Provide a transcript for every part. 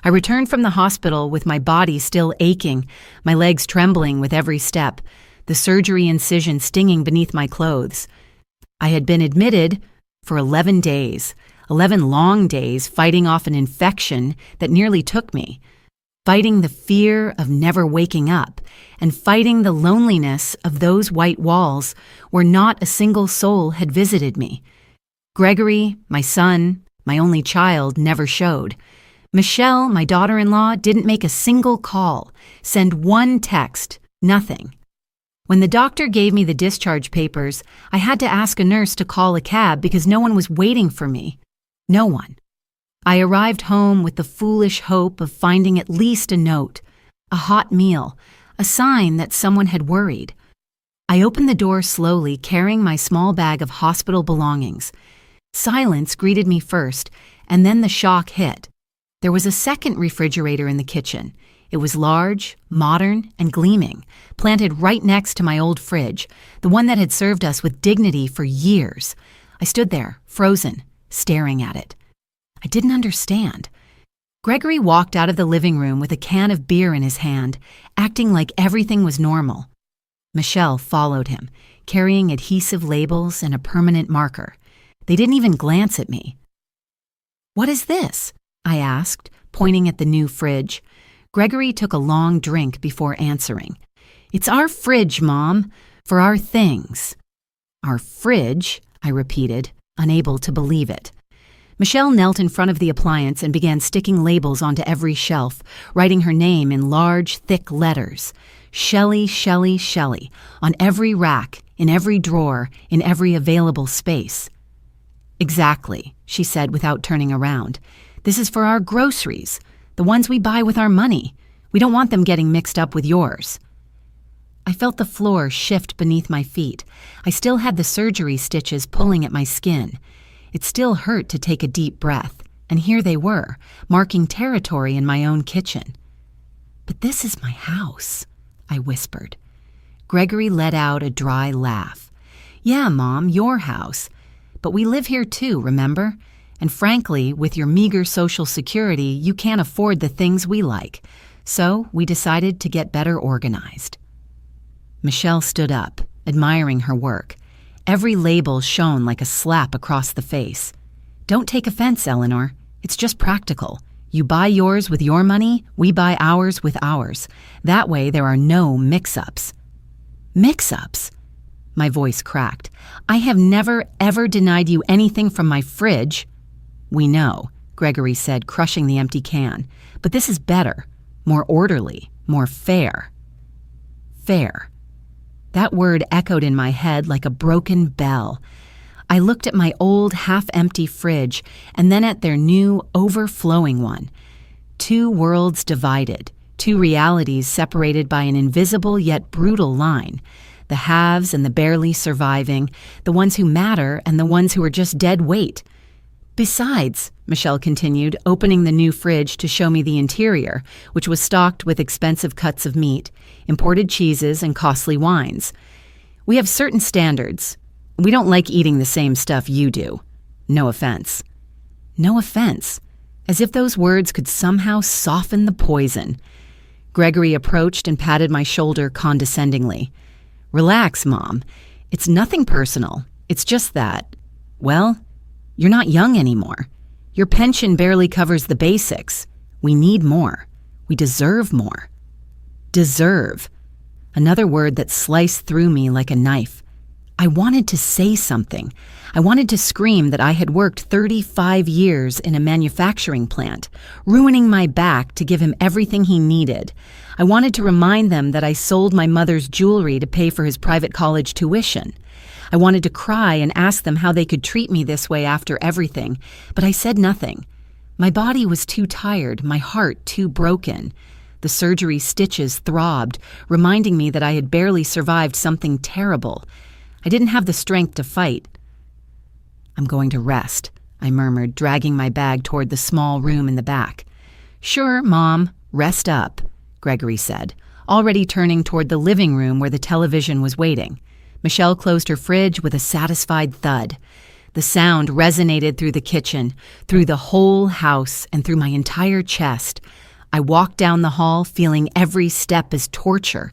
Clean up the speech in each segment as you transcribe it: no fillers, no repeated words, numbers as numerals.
I returned from the hospital with my body still aching, my legs trembling with every step, the surgery incision stinging beneath my clothes. I had been admitted for 11 days, 11 long days fighting off an infection that nearly took me, fighting the fear of never waking up, and fighting the loneliness of those white walls where not a single soul had visited me. Gregory, my son, my only child, never showed. Michelle, my daughter-in-law, didn't make a single call, send one text, nothing. When the doctor gave me the discharge papers, I had to ask a nurse to call a cab because no one was waiting for me. No one. I arrived home with the foolish hope of finding at least a note, a hot meal, a sign that someone had worried. I opened the door slowly, carrying my small bag of hospital belongings. Silence greeted me first, and then the shock hit. There was a second refrigerator in the kitchen. It was large, modern, and gleaming, planted right next to my old fridge, the one that had served us with dignity for years. I stood there, frozen, staring at it. I didn't understand. Gregory walked out of the living room with a can of beer in his hand, acting like everything was normal. Michelle followed him, carrying adhesive labels and a permanent marker. They didn't even glance at me. "What is this?" I asked, pointing at the new fridge. Gregory took a long drink before answering. "It's our fridge, Mom, for our things." "Our fridge?" I repeated, unable to believe it. Michelle knelt in front of the appliance and began sticking labels onto every shelf, writing her name in large, thick letters. Shelley, Shelley, Shelley, on every rack, in every drawer, in every available space. "Exactly," she said without turning around. "This is for our groceries, the ones we buy with our money. We don't want them getting mixed up with yours." I felt the floor shift beneath my feet. I still had the surgery stitches pulling at my skin. It still hurt to take a deep breath, and here they were, marking territory in my own kitchen. "But this is my house," I whispered. Gregory let out a dry laugh. "Yeah, Mom, your house. But we live here too, remember? And frankly, with your meager social security, you can't afford the things we like. So we decided to get better organized." Michelle stood up, admiring her work. Every label shone like a slap across the face. "Don't take offense, Eleanor. It's just practical. You buy yours with your money, we buy ours with ours. That way there are no mix-ups." "Mix-ups?" My voice cracked. "I have never, ever denied you anything from my fridge." "We know," Gregory said, crushing the empty can. "But this is better, more orderly, more fair." Fair. That word echoed in my head like a broken bell. I looked at my old, half-empty fridge and then at their new, overflowing one. Two worlds divided, two realities separated by an invisible yet brutal line. The haves and the barely surviving, the ones who matter and the ones who are just dead weight. "Besides," Michelle continued, opening the new fridge to show me the interior, which was stocked with expensive cuts of meat, imported cheeses, and costly wines. "We have certain standards. We don't like eating the same stuff you do. No offense." No offense. As if those words could somehow soften the poison. Gregory approached and patted my shoulder condescendingly. "Relax, Mom. It's nothing personal. It's just that, well, you're not young anymore. Your pension barely covers the basics. We need more. We deserve more." Deserve. Another word that sliced through me like a knife. I wanted to say something. I wanted to scream that I had worked 35 years in a manufacturing plant, ruining my back to give him everything he needed. I wanted to remind them that I sold my mother's jewelry to pay for his private college tuition. I wanted to cry and ask them how they could treat me this way after everything, but I said nothing. My body was too tired, my heart too broken. The surgery stitches throbbed, reminding me that I had barely survived something terrible. I didn't have the strength to fight. "I'm going to rest," I murmured, dragging my bag toward the small room in the back. "Sure, Mom, rest up," Gregory said, already turning toward the living room where the television was waiting. Michelle closed her fridge with a satisfied thud. The sound resonated through the kitchen, through the whole house, and through my entire chest. I walked down the hall, feeling every step as torture.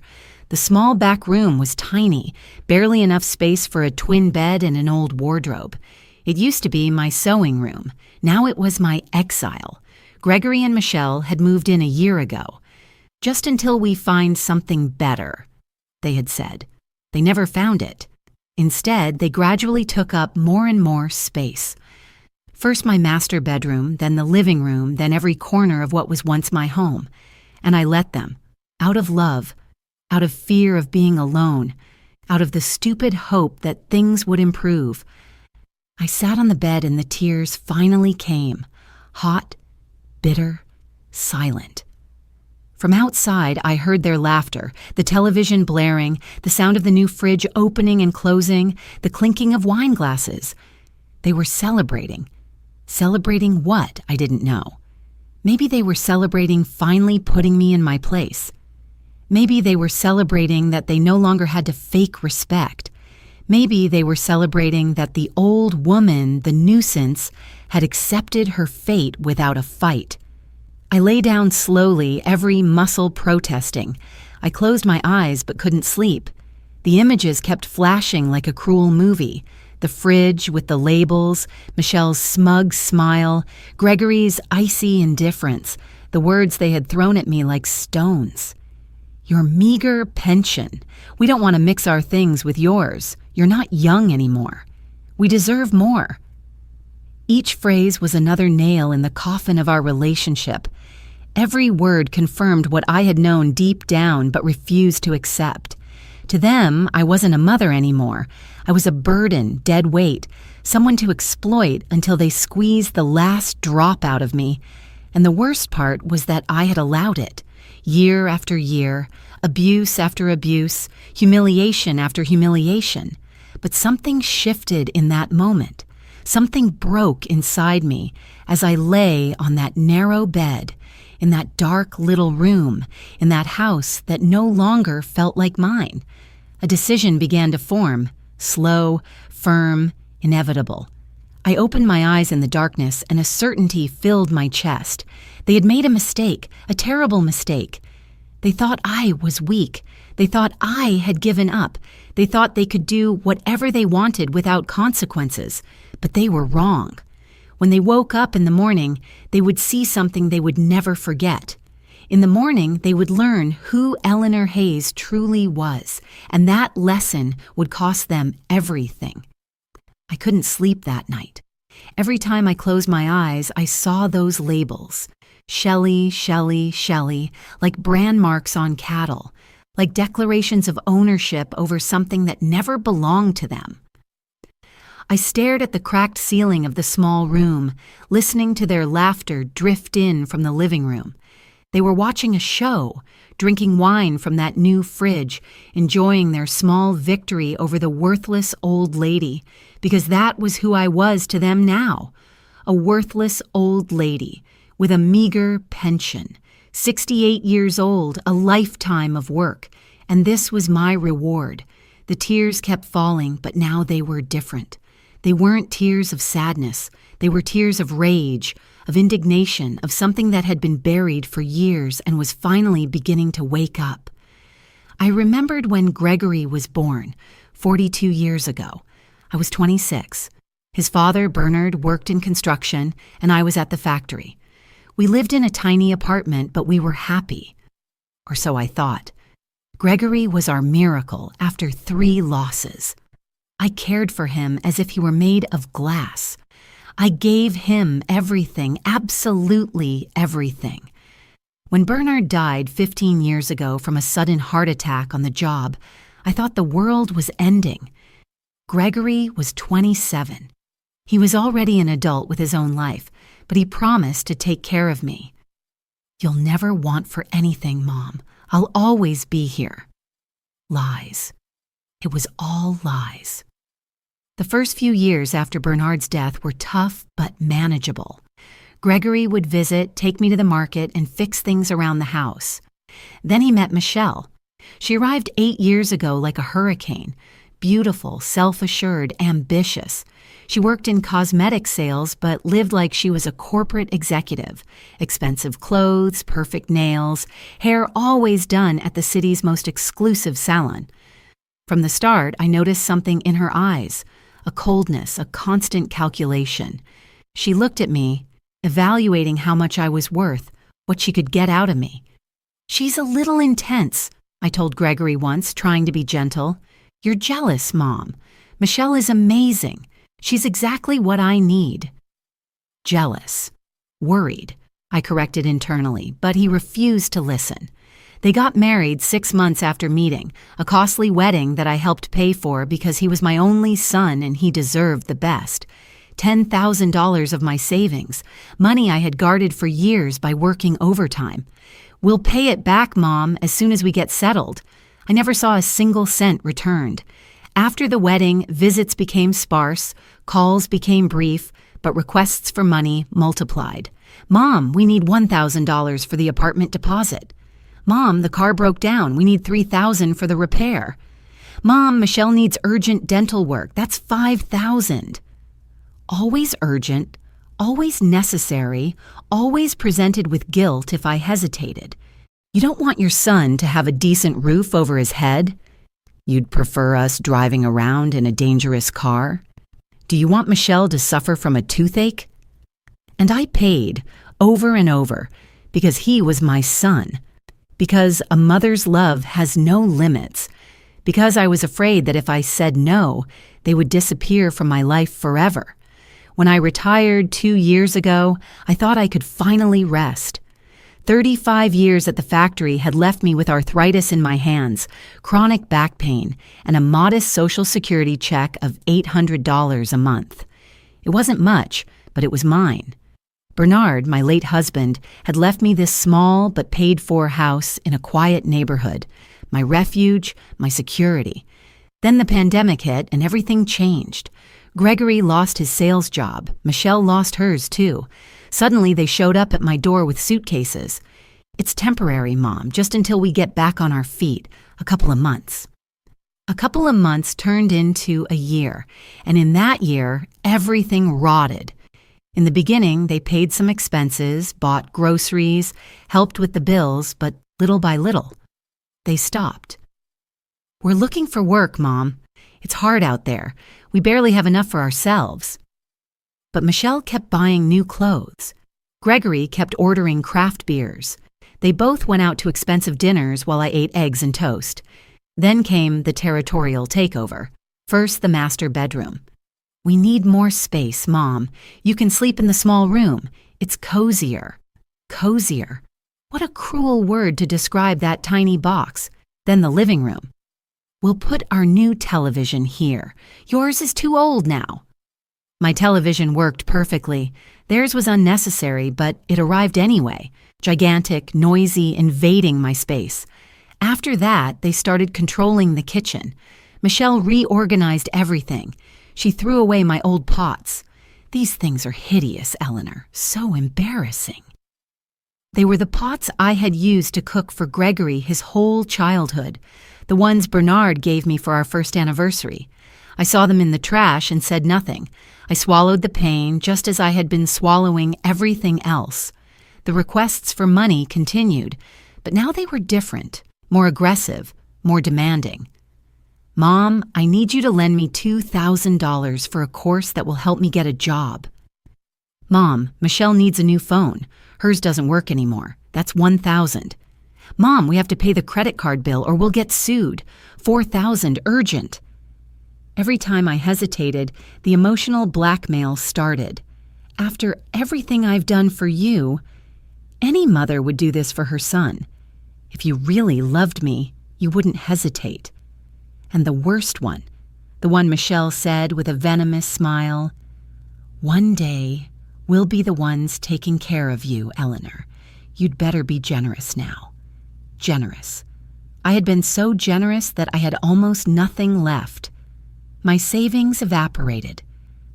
The small back room was tiny, barely enough space for a twin bed and an old wardrobe. It used to be my sewing room. Now it was my exile. Gregory and Michelle had moved in a year ago. "Just until we find something better," they had said. They never found it. Instead, they gradually took up more and more space. First my master bedroom, then the living room, then every corner of what was once my home. And I let them, out of love, out of fear of being alone, out of the stupid hope that things would improve. I sat on the bed and the tears finally came, hot, bitter, silent. From outside, I heard their laughter, the television blaring, the sound of the new fridge opening and closing, the clinking of wine glasses. They were celebrating. Celebrating what, I didn't know. Maybe they were celebrating finally putting me in my place. Maybe they were celebrating that they no longer had to fake respect. Maybe they were celebrating that the old woman, the nuisance, had accepted her fate without a fight. I lay down slowly, every muscle protesting. I closed my eyes but couldn't sleep. The images kept flashing like a cruel movie. The fridge with the labels, Michelle's smug smile, Gregory's icy indifference, the words they had thrown at me like stones. "Your meager pension. We don't want to mix our things with yours. You're not young anymore. We deserve more." Each phrase was another nail in the coffin of our relationship. Every word confirmed what I had known deep down but refused to accept. To them, I wasn't a mother anymore. I was a burden, dead weight, someone to exploit until they squeezed the last drop out of me. And the worst part was that I had allowed it. Year after year, abuse after abuse, humiliation after humiliation. But something shifted in that moment. Something broke inside me as I lay on that narrow bed, in that dark little room, in that house that no longer felt like mine. A decision began to form, slow, firm, inevitable. I opened my eyes in the darkness and a certainty filled my chest. They had made a mistake, a terrible mistake. They thought I was weak. They thought I had given up. They thought they could do whatever they wanted without consequences. But they were wrong. When they woke up in the morning, they would see something they would never forget. In the morning, they would learn who Eleanor Hayes truly was, and that lesson would cost them everything. I couldn't sleep that night. Every time I closed my eyes, I saw those labels. Shelley, Shelley, Shelley, like brand marks on cattle, like declarations of ownership over something that never belonged to them. I stared at the cracked ceiling of the small room, listening to their laughter drift in from the living room. They were watching a show, drinking wine from that new fridge, enjoying their small victory over the worthless old lady, because that was who I was to them now. A worthless old lady with a meager pension, 68 years old, a lifetime of work, and this was my reward. The tears kept falling, but now they were different. They weren't tears of sadness. They were tears of rage, of indignation, of something that had been buried for years and was finally beginning to wake up. I remembered when Gregory was born, 42 years ago. I was 26. His father, Bernard, worked in construction, and I was at the factory. We lived in a tiny apartment, but we were happy. Or so I thought. Gregory was our miracle after 3 losses. I cared for him as if he were made of glass. I gave him everything, absolutely everything. When Bernard died 15 years ago from a sudden heart attack on the job, I thought the world was ending. Gregory was 27. He was already an adult with his own life, but he promised to take care of me. "You'll never want for anything, Mom. I'll always be here." Lies. It was all lies. The first few years after Bernard's death were tough but manageable. Gregory would visit, take me to the market, and fix things around the house. Then he met Michelle. She arrived 8 years ago like a hurricane, beautiful, self-assured, ambitious. She worked in cosmetic sales but lived like she was a corporate executive. Expensive clothes, perfect nails, hair always done at the city's most exclusive salon. From the start, I noticed something in her eyes, a coldness, a constant calculation. She looked at me, evaluating how much I was worth, what she could get out of me. "She's a little intense," I told Gregory once, trying to be gentle. "You're jealous, Mom. Michelle is amazing. She's exactly what I need." Jealous. Worried, I corrected internally, but he refused to listen. They got married 6 months after meeting, a costly wedding that I helped pay for because he was my only son and he deserved the best. $10,000 of my savings, money I had guarded for years by working overtime. "We'll pay it back, Mom, as soon as we get settled." I never saw a single cent returned. After the wedding, visits became sparse, calls became brief, but requests for money multiplied. "Mom, we need $1,000 for the apartment deposit." "Mom, the car broke down. We need $3,000 for the repair." "Mom, Michelle needs urgent dental work. That's $5,000. Always urgent, always necessary, always presented with guilt if I hesitated. You don't want your son to have a decent roof over his head? You'd prefer us driving around in a dangerous car? Do you want Michelle to suffer from a toothache? And I paid, over and over, because he was my son. Because a mother's love has no limits. Because I was afraid that if I said no, they would disappear from my life forever. When I retired 2 years ago, I thought I could finally rest. 35 years at the factory had left me with arthritis in my hands, chronic back pain, and a modest Social Security check of $800 a month. It wasn't much, but it was mine. Bernard, my late husband, had left me this small but paid-for house in a quiet neighborhood, my refuge, my security. Then the pandemic hit and everything changed. Gregory lost his sales job. Michelle lost hers, too. Suddenly, they showed up at my door with suitcases. "It's temporary, Mom, just until we get back on our feet. A couple of months." A couple of months turned into a year, and in that year, everything rotted. In the beginning, they paid some expenses, bought groceries, helped with the bills, but little by little, they stopped. "We're looking for work, Mom. It's hard out there. We barely have enough for ourselves." But Michelle kept buying new clothes. Gregory kept ordering craft beers. They both went out to expensive dinners while I ate eggs and toast. Then came the territorial takeover. First, the master bedroom. "We need more space, Mom. You can sleep in the small room. It's cozier." Cozier. What a cruel word to describe that tiny box. Then the living room. "We'll put our new television here. Yours is too old now." My television worked perfectly. Theirs was unnecessary, but it arrived anyway. Gigantic, noisy, invading my space. After that, they started controlling the kitchen. Michelle reorganized everything. She threw away my old pots. "These things are hideous, Eleanor. So embarrassing." They were the pots I had used to cook for Gregory his whole childhood, the ones Bernard gave me for our first anniversary. I saw them in the trash and said nothing. I swallowed the pain just as I had been swallowing everything else. The requests for money continued, but now they were different, more aggressive, more demanding. "Mom, I need you to lend me $2,000 for a course that will help me get a job." "Mom, Michelle needs a new phone. Hers doesn't work anymore. That's $1,000. "Mom, we have to pay the credit card bill or we'll get sued. $4,000, urgent." Every time I hesitated, the emotional blackmail started. "After everything I've done for you, any mother would do this for her son. If you really loved me, you wouldn't hesitate." And the worst one, the one Michelle said with a venomous smile, "One day, we'll be the ones taking care of you, Eleanor. You'd better be generous now." Generous. I had been so generous that I had almost nothing left. My savings evaporated.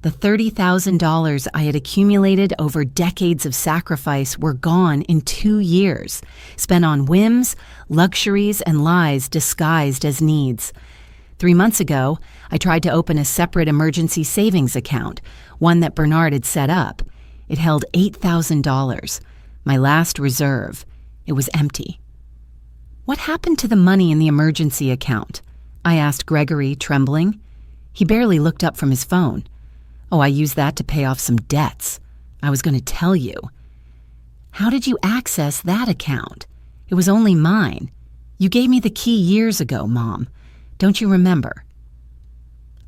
The $30,000 I had accumulated over decades of sacrifice were gone in 2 years, spent on whims, luxuries, and lies disguised as needs. 3 months ago, I tried to open a separate emergency savings account, one that Bernard had set up. It held $8,000, my last reserve. It was empty. "What happened to the money in the emergency account?" I asked Gregory, trembling. He barely looked up from his phone. "Oh, I used that to pay off some debts. I was going to tell you." "How did you access that account? It was only mine. You gave me the key years ago, Mom. Don't you remember?"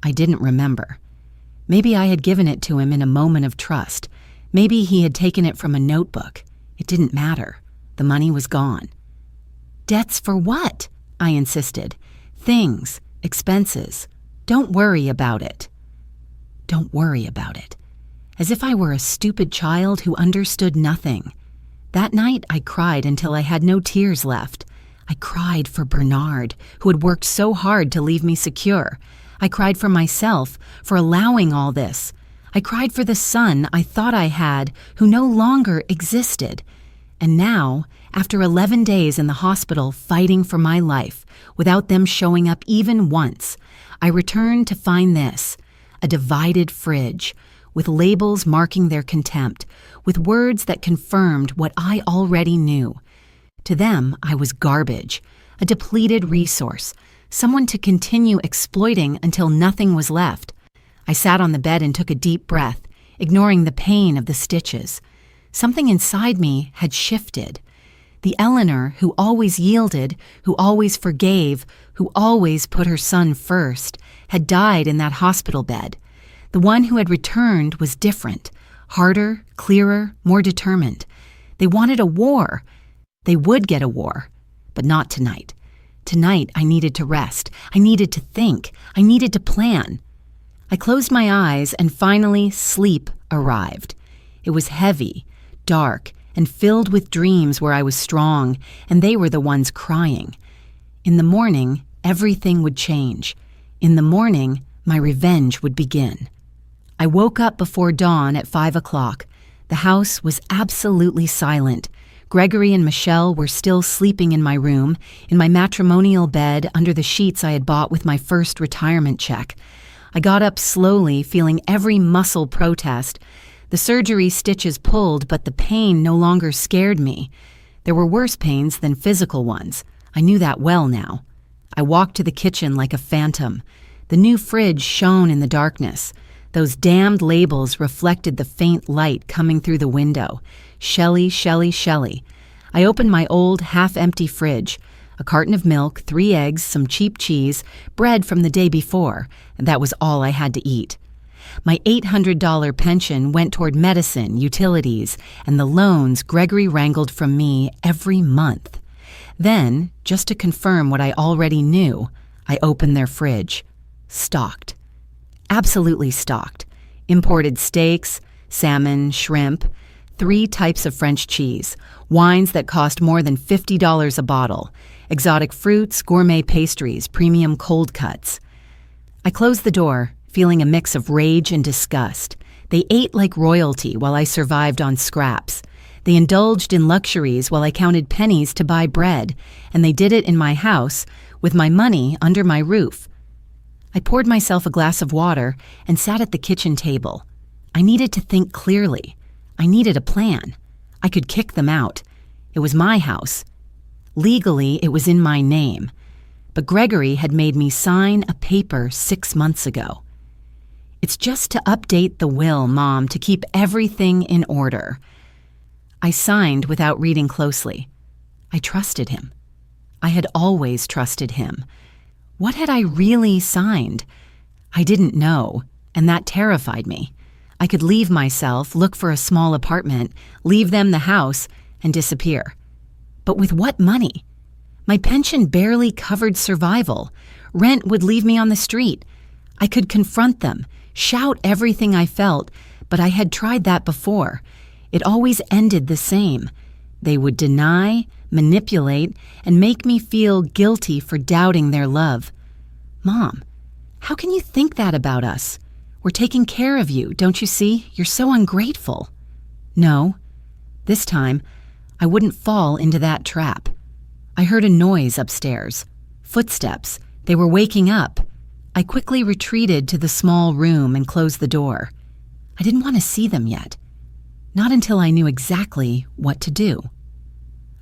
I didn't remember. Maybe I had given it to him in a moment of trust. Maybe he had taken it from a notebook. It didn't matter. The money was gone. "Debts for what?" I insisted. "Things, expenses. Don't worry about it." Don't worry about it. As if I were a stupid child who understood nothing. That night, I cried until I had no tears left. I cried for Bernard, who had worked so hard to leave me secure. I cried for myself, for allowing all this. I cried for the son I thought I had, who no longer existed. And now, after 11 days in the hospital fighting for my life, without them showing up even once, I returned to find this, a divided fridge, with labels marking their contempt, with words that confirmed what I already knew. To them, I was garbage, a depleted resource, someone to continue exploiting until nothing was left. I sat on the bed and took a deep breath, ignoring the pain of the stitches. Something inside me had shifted. The Eleanor who always yielded, who always forgave, who always put her son first, had died in that hospital bed. The one who had returned was different, harder, clearer, more determined. They wanted a war. They would get a war, but not tonight. Tonight, I needed to rest. I needed to think. I needed to plan. I closed my eyes, and finally, sleep arrived. It was heavy, dark, and filled with dreams where I was strong, and they were the ones crying. In the morning, everything would change. In the morning, my revenge would begin. I woke up before dawn at 5 o'clock. The house was absolutely silent. Gregory and Michelle were still sleeping in my room, in my matrimonial bed under the sheets I had bought with my first retirement check. I got up slowly, feeling every muscle protest. The surgery stitches pulled, but the pain no longer scared me. There were worse pains than physical ones. I knew that well now. I walked to the kitchen like a phantom. The new fridge shone in the darkness. Those damned labels reflected the faint light coming through the window. Shelley, Shelley, Shelley. I opened my old, half-empty fridge. A carton of milk, 3 eggs, some cheap cheese, bread from the day before, and that was all I had to eat. My $800 pension went toward medicine, utilities, and the loans Gregory wrangled from me every month. Then, just to confirm what I already knew, I opened their fridge. Stocked. Absolutely stocked. Imported steaks, salmon, shrimp, 3 types of French cheese, wines that cost more than $50 a bottle, exotic fruits, gourmet pastries, premium cold cuts. I closed the door, feeling a mix of rage and disgust. They ate like royalty while I survived on scraps. They indulged in luxuries while I counted pennies to buy bread, and they did it in my house with my money under my roof. I poured myself a glass of water and sat at the kitchen table. I needed to think clearly. I needed a plan. I could kick them out. It was my house. Legally, it was in my name. But Gregory had made me sign a paper 6 months ago. "It's just to update the will, Mom, to keep everything in order." I signed without reading closely. I trusted him. I had always trusted him. What had I really signed? I didn't know, and that terrified me. I could leave myself, look for a small apartment, leave them the house, and disappear. But with what money? My pension barely covered survival. Rent would leave me on the street. I could confront them, shout everything I felt, but I had tried that before. It always ended the same. They would deny, manipulate, and make me feel guilty for doubting their love. "Mom, how can you think that about us? We're taking care of you, don't you see? You're so ungrateful." No. This time, I wouldn't fall into that trap. I heard a noise upstairs. Footsteps. They were waking up. I quickly retreated to the small room and closed the door. I didn't want to see them yet. Not until I knew exactly what to do.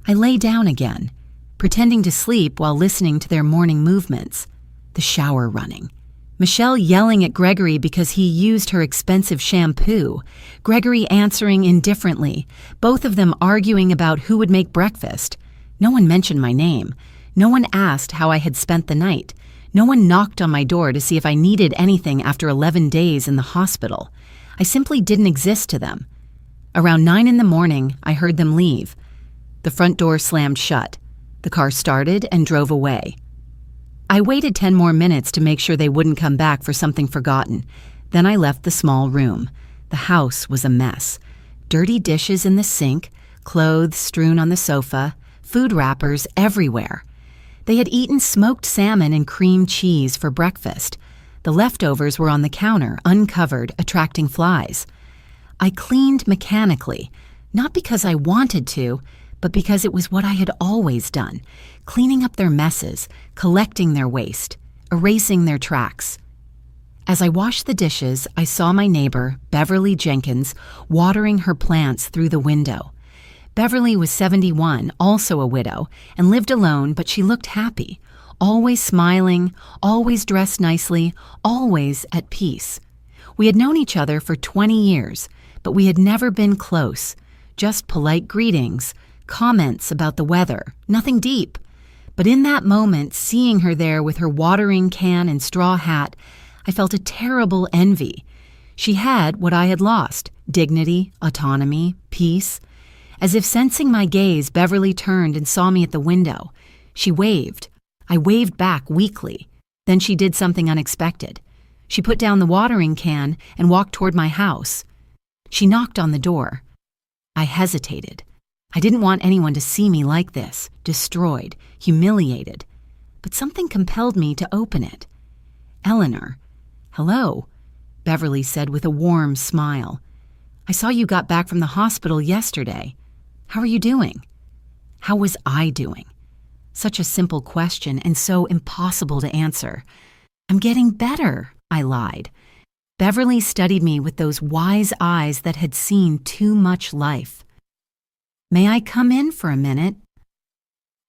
I lay down again, pretending to sleep while listening to their morning movements. The shower running. Michelle yelling at Gregory because he used her expensive shampoo. Gregory answering indifferently, both of them arguing about who would make breakfast. No one mentioned my name. No one asked how I had spent the night. No one knocked on my door to see if I needed anything after 11 days in the hospital. I simply didn't exist to them. Around 9 in the morning, I heard them leave. The front door slammed shut. The car started and drove away. I waited 10 more minutes to make sure they wouldn't come back for something forgotten. Then I left the small room. The house was a mess. Dirty dishes in the sink, clothes strewn on the sofa, food wrappers everywhere. They had eaten smoked salmon and cream cheese for breakfast. The leftovers were on the counter, uncovered, attracting flies. I cleaned mechanically, not because I wanted to, but because it was what I had always done, cleaning up their messes, collecting their waste, erasing their tracks. As I washed the dishes, I saw my neighbor, Beverly Jenkins, watering her plants through the window. Beverly was 71, also a widow, and lived alone, but she looked happy, always smiling, always dressed nicely, always at peace. We had known each other for 20 years, but we had never been close, just polite greetings, comments about the weather, nothing deep. But in that moment, seeing her there with her watering can and straw hat, I felt a terrible envy. She had what I had lost, dignity, autonomy, peace. As if sensing my gaze, Beverly turned and saw me at the window. She waved. I waved back weakly. Then she did something unexpected. She put down the watering can and walked toward my house. She knocked on the door. I hesitated. I didn't want anyone to see me like this, destroyed, humiliated. But something compelled me to open it. "Eleanor." "Hello," Beverly said with a warm smile. "I saw you got back from the hospital yesterday. How are you doing?" How was I doing? Such a simple question and so impossible to answer. "I'm getting better," I lied. Beverly studied me with those wise eyes that had seen too much life. "May I come in for a minute?"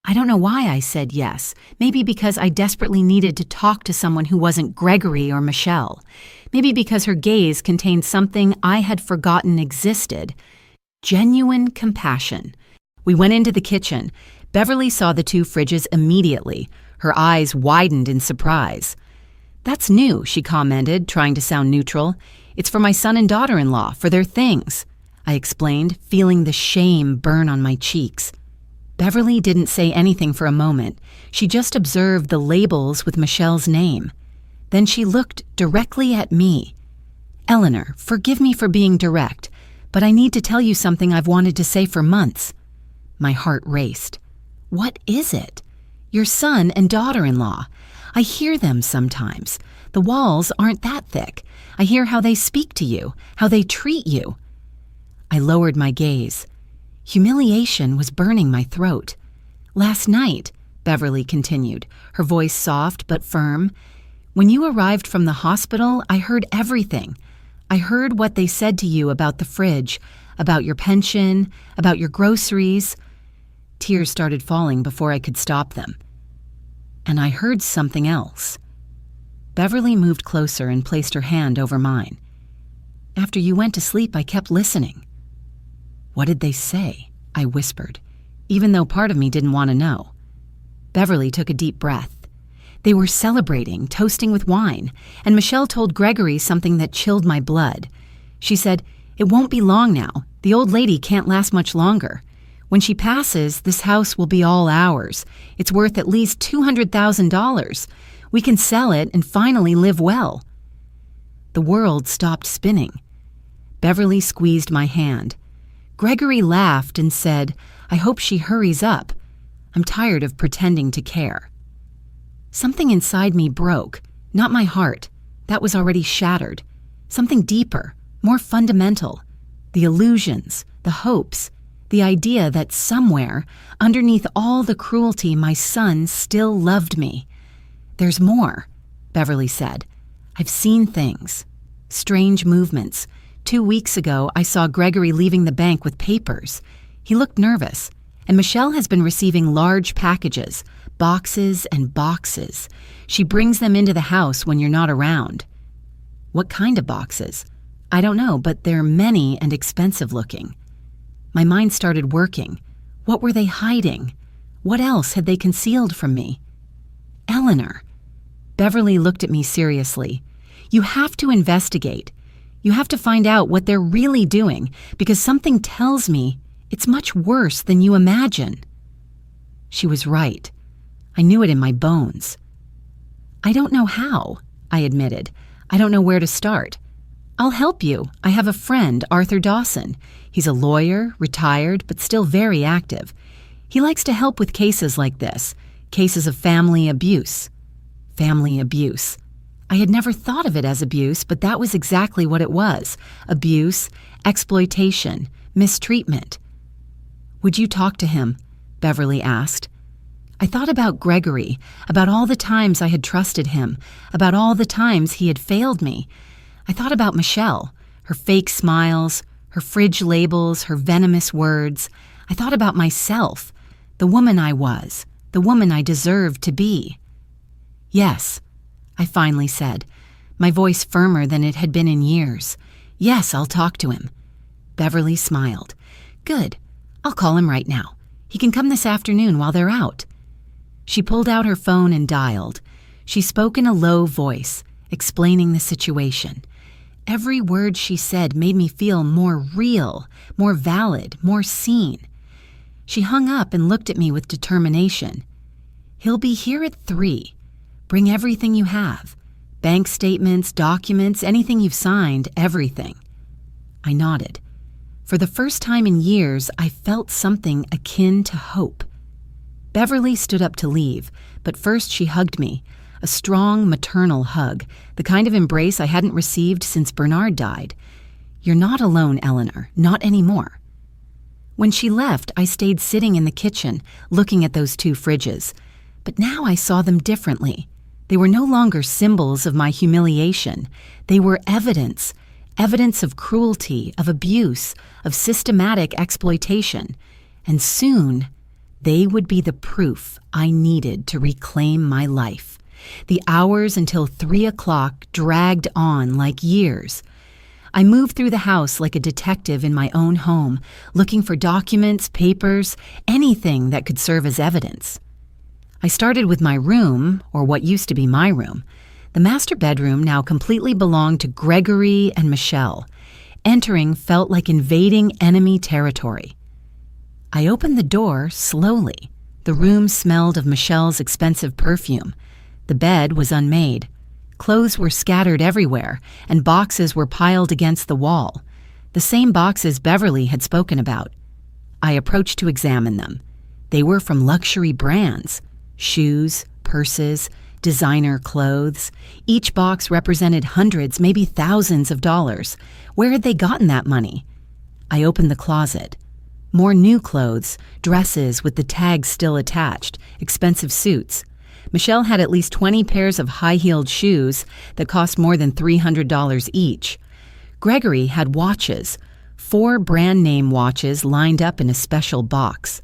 I don't know why I said yes. Maybe because I desperately needed to talk to someone who wasn't Gregory or Michelle. Maybe because her gaze contained something I had forgotten existed. Genuine compassion. We went into the kitchen. Beverly saw the two fridges immediately. Her eyes widened in surprise. "That's new," she commented, trying to sound neutral. "It's for my son and daughter-in-law, for their things," I explained, feeling the shame burn on my cheeks. Beverly didn't say anything for a moment. She just observed the labels with Michelle's name. Then she looked directly at me. "Eleanor, forgive me for being direct, but I need to tell you something I've wanted to say for months." My heart raced. "What is it?" "Your son and daughter-in-law. I hear them sometimes. The walls aren't that thick. I hear how they speak to you, how they treat you." I lowered my gaze. Humiliation was burning my throat. "Last night," Beverly continued, her voice soft but firm, "when you arrived from the hospital, I heard everything. I heard what they said to you about the fridge, about your pension, about your groceries." Tears started falling before I could stop them. "And I heard something else." Beverly moved closer and placed her hand over mine. "After you went to sleep, I kept listening." "What did they say?" I whispered, even though part of me didn't want to know. Beverly took a deep breath. "They were celebrating, toasting with wine, and Michelle told Gregory something that chilled my blood. She said, 'It won't be long now. The old lady can't last much longer. When she passes, this house will be all ours. It's worth at least $200,000. We can sell it and finally live well.'" The world stopped spinning. Beverly squeezed my hand. Gregory laughed and said, "I hope she hurries up. I'm tired of pretending to care." Something inside me broke, not my heart. That was already shattered. Something deeper, more fundamental. The illusions, the hopes, the idea that somewhere, underneath all the cruelty, my son still loved me. "There's more." Beverly said. "I've seen things. Strange movements. 2 weeks ago, I saw Gregory leaving the bank with papers. He looked nervous, and Michelle has been receiving large packages, boxes and boxes. She brings them into the house when you're not around." "What kind of boxes?" "I don't know, but they're many and expensive looking." My mind started working. What were they hiding? What else had they concealed from me? "Eleanor." Beverly looked at me seriously. "You have to investigate. You have to find out what they're really doing, because something tells me it's much worse than you imagine." She was right. I knew it in my bones. "I don't know how," I admitted. "I don't know where to start." "I'll help you. I have a friend, Arthur Dawson. He's a lawyer, retired, but still very active. He likes to help with cases like this, cases of family abuse." Family abuse. I had never thought of it as abuse, but that was exactly what it was. Abuse, exploitation, mistreatment. "Would you talk to him?" Beverly asked. I thought about Gregory, about all the times I had trusted him, about all the times he had failed me. I thought about Michelle, her fake smiles, her fridge labels, her venomous words. I thought about myself, the woman I was, the woman I deserved to be. "Yes," I finally said, my voice firmer than it had been in years. "Yes, I'll talk to him." Beverly smiled. "Good. I'll call him right now. He can come this afternoon while they're out." She pulled out her phone and dialed. She spoke in a low voice, explaining the situation. Every word she said made me feel more real, more valid, more seen. She hung up and looked at me with determination. "He'll be here at 3. Bring everything you have. Bank statements, documents, anything you've signed, everything." I nodded. For the first time in years, I felt something akin to hope. Beverly stood up to leave, but first she hugged me, a strong maternal hug, the kind of embrace I hadn't received since Bernard died. "You're not alone, Eleanor, not anymore." When she left, I stayed sitting in the kitchen, looking at those 2 fridges. But now I saw them differently. They were no longer symbols of my humiliation. They were evidence of cruelty, of abuse, of systematic exploitation. And soon, they would be the proof I needed to reclaim my life. The hours until 3 o'clock dragged on like years. I moved through the house like a detective in my own home, looking for documents, papers, anything that could serve as evidence. I started with my room, or what used to be my room. The master bedroom now completely belonged to Gregory and Michelle. Entering felt like invading enemy territory. I opened the door slowly. The room smelled of Michelle's expensive perfume. The bed was unmade. Clothes were scattered everywhere, and boxes were piled against the wall. The same boxes Beverly had spoken about. I approached to examine them. They were from luxury brands. Shoes, purses, designer clothes. Each box represented hundreds, maybe thousands of dollars. Where had they gotten that money? I opened the closet. More new clothes, dresses with the tags still attached, expensive suits. Michelle had at least 20 pairs of high-heeled shoes that cost more than $300 each. Gregory had watches, 4 brand-name watches lined up in a special box.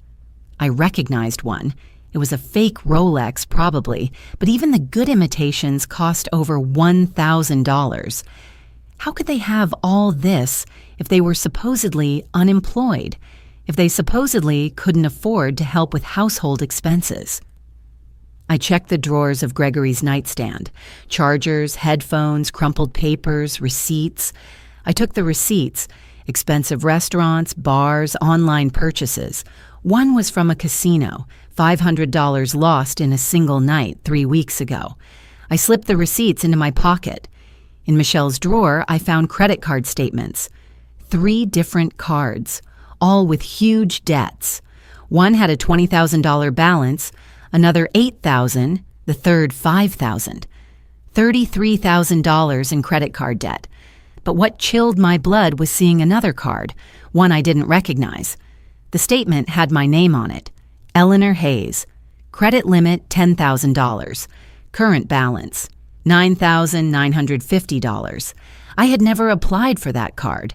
I recognized one. It was a fake Rolex, probably, but even the good imitations cost over $1,000. How could they have all this if they were supposedly unemployed, if they supposedly couldn't afford to help with household expenses? I checked the drawers of Gregory's nightstand. Chargers, headphones, crumpled papers, receipts. I took the receipts. Expensive restaurants, bars, online purchases. One was from a casino, $500 lost in a single night 3 weeks ago. I slipped the receipts into my pocket. In Michelle's drawer, I found credit card statements. 3 different cards, all with huge debts. One had a $20,000 balance, another $8,000, the third $5,000. $33,000 in credit card debt. But what chilled my blood was seeing another card, one I didn't recognize. The statement had my name on it, Eleanor Hayes. Credit limit $10,000. Current balance $9,950. I had never applied for that card.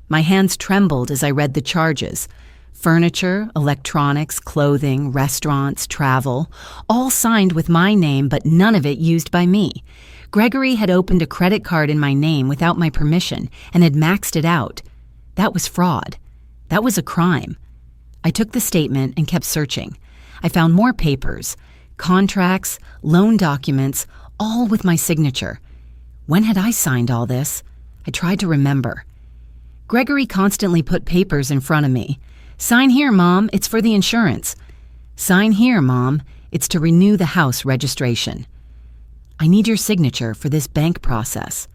My hands trembled as I read the charges. Furniture, electronics, clothing, restaurants, travel, all signed with my name, but none of it used by me. Gregory had opened a credit card in my name without my permission and had maxed it out. That was fraud. That was a crime. I took the statement and kept searching. I found more papers, contracts, loan documents, all with my signature. When had I signed all this? I tried to remember. Gregory constantly put papers in front of me. Sign here, Mom, it's for the insurance. Sign here, Mom, it's to renew the house registration. I need your signature for this bank process.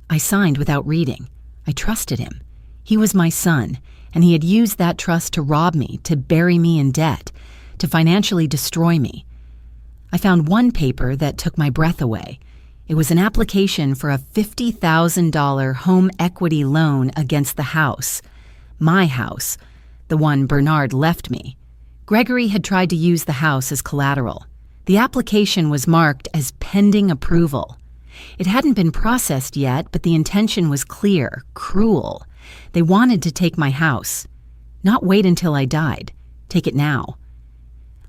I signed without reading. I trusted him. He was my son, and he had used that trust to rob me, to bury me in debt, to financially destroy me. I found one paper that took my breath away. It was an application for a $50,000 home equity loan against the house. My house, the one Bernard left me. Gregory had tried to use the house as collateral. The application was marked as pending approval. It hadn't been processed yet, but the intention was clear, cruel. They wanted to take my house. Not wait until I died. Take it now.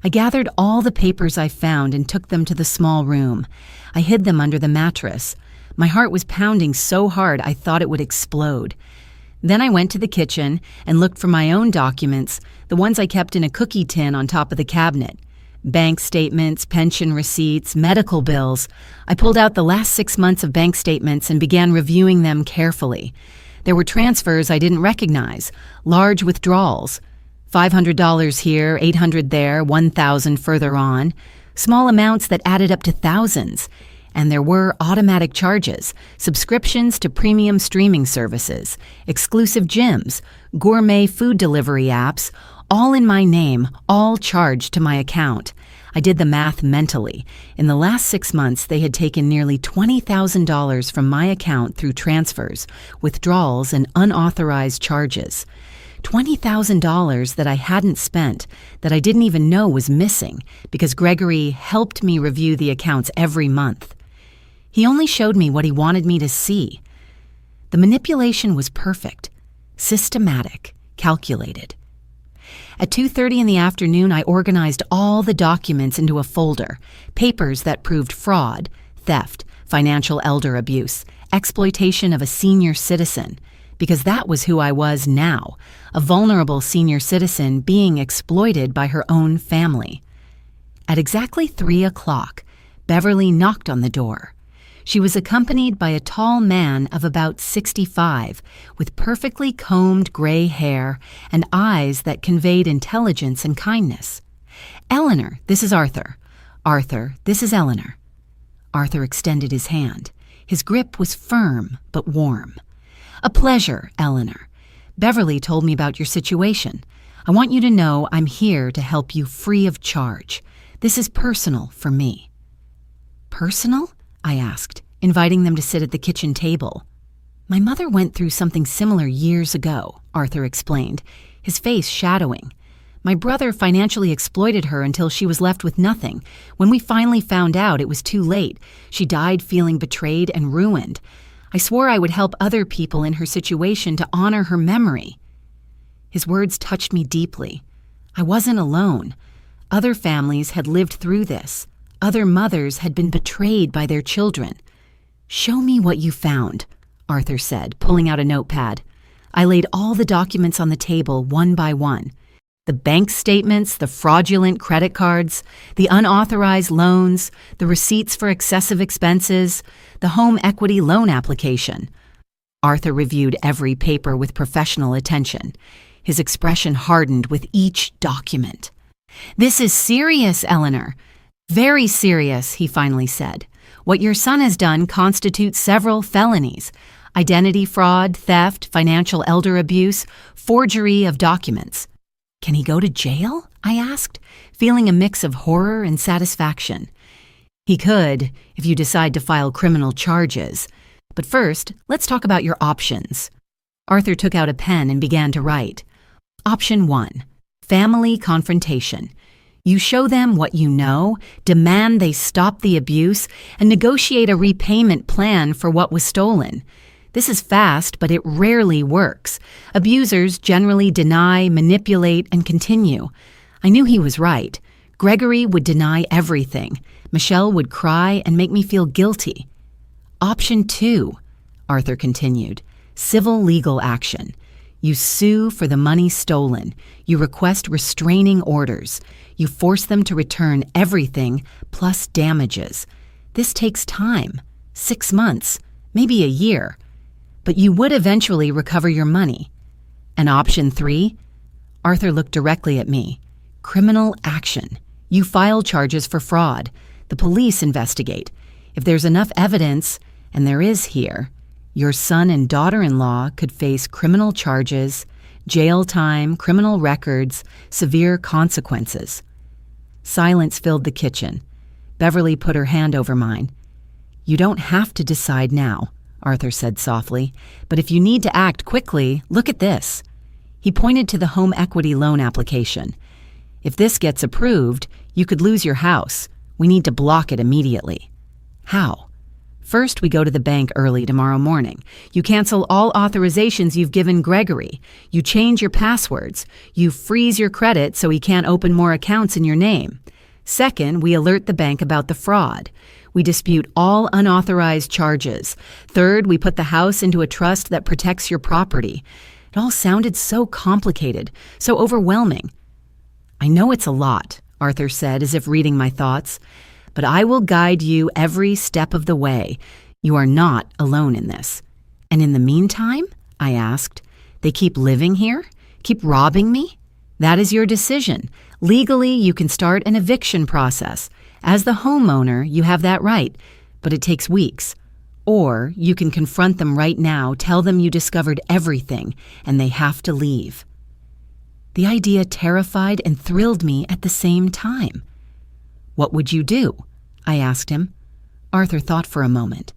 I gathered all the papers I found and took them to the small room. I hid them under the mattress. My heart was pounding so hard I thought it would explode. Then I went to the kitchen and looked for my own documents, the ones I kept in a cookie tin on top of the cabinet. Bank statements, pension receipts, medical bills. I pulled out the last 6 months of bank statements and began reviewing them carefully. There were transfers I didn't recognize, large withdrawals. $500 here, $800 there, $1,000 further on. Small amounts that added up to thousands. And there were automatic charges, subscriptions to premium streaming services, exclusive gyms, gourmet food delivery apps, all in my name, all charged to my account. I did the math mentally. In the last 6 months, they had taken nearly $20,000 from my account through transfers, withdrawals, and unauthorized charges. $20,000 that I hadn't spent, that I didn't even know was missing, because Gregory helped me review the accounts every month. He only showed me what he wanted me to see. The manipulation was perfect, systematic, calculated. At 2:30 in the afternoon, I organized all the documents into a folder, papers that proved fraud, theft, financial elder abuse, exploitation of a senior citizen, because that was who I was now, a vulnerable senior citizen being exploited by her own family. At exactly 3 o'clock, Beverly knocked on the door. She was accompanied by a tall man of about 65, with perfectly combed gray hair and eyes that conveyed intelligence and kindness. "Eleanor, this is Arthur. Arthur, this is Eleanor." Arthur extended his hand. His grip was firm but warm. "A pleasure, Eleanor. Beverly told me about your situation. I want you to know I'm here to help you free of charge. This is personal for me." "Personal?" I asked, inviting them to sit at the kitchen table. "My mother went through something similar years ago," Arthur explained, his face shadowing. "My brother financially exploited her until she was left with nothing. When we finally found out, it was too late. She died feeling betrayed and ruined. I swore I would help other people in her situation to honor her memory." His words touched me deeply. I wasn't alone. Other families had lived through this. Other mothers had been betrayed by their children. "Show me what you found," Arthur said, pulling out a notepad. I laid all the documents on the table one by one. The bank statements, the fraudulent credit cards, the unauthorized loans, the receipts for excessive expenses, the home equity loan application. Arthur reviewed every paper with professional attention. His expression hardened with each document. "This is serious, Eleanor. Very serious," he finally said. "What your son has done constitutes several felonies: identity fraud, theft, financial elder abuse, forgery of documents." "Can he go to jail?" I asked, feeling a mix of horror and satisfaction. "He could, if you decide to file criminal charges. But first, let's talk about your options." Arthur took out a pen and began to write. Option 1, family confrontation. You show them what you know, demand they stop the abuse, and negotiate a repayment plan for what was stolen. This is fast, but it rarely works. Abusers generally deny, manipulate, and continue. I knew he was right. Gregory would deny everything. Michelle would cry and make me feel guilty. Option 2, Arthur continued, civil legal action. You sue for the money stolen. You request restraining orders. You force them to return everything plus damages. This takes time, 6 months, maybe a year. But you would eventually recover your money. And option 3, Arthur looked directly at me. Criminal action. You file charges for fraud. The police investigate. If there's enough evidence, and there is here, your son and daughter-in-law could face criminal charges, jail time, criminal records, severe consequences. Silence filled the kitchen. Beverly put her hand over mine. You don't have to decide now, Arthur said softly, but if you need to act quickly, look at this. He pointed to the home equity loan application. If this gets approved, you could lose your house. We need to block it immediately. How? First, we go to the bank early tomorrow morning. You cancel all authorizations you've given Gregory. You change your passwords. You freeze your credit so he can't open more accounts in your name. Second, we alert the bank about the fraud. We dispute all unauthorized charges. Third, we put the house into a trust that protects your property. It all sounded so complicated, so overwhelming. I know it's a lot, Arthur said, as if reading my thoughts. But I will guide you every step of the way. You are not alone in this. And in the meantime, I asked, they keep living here? Keep robbing me? That is your decision. Legally, you can start an eviction process. As the homeowner, you have that right, but it takes weeks. Or you can confront them right now, tell them you discovered everything, and they have to leave. The idea terrified and thrilled me at the same time. What would you do? I asked him. Arthur thought for a moment.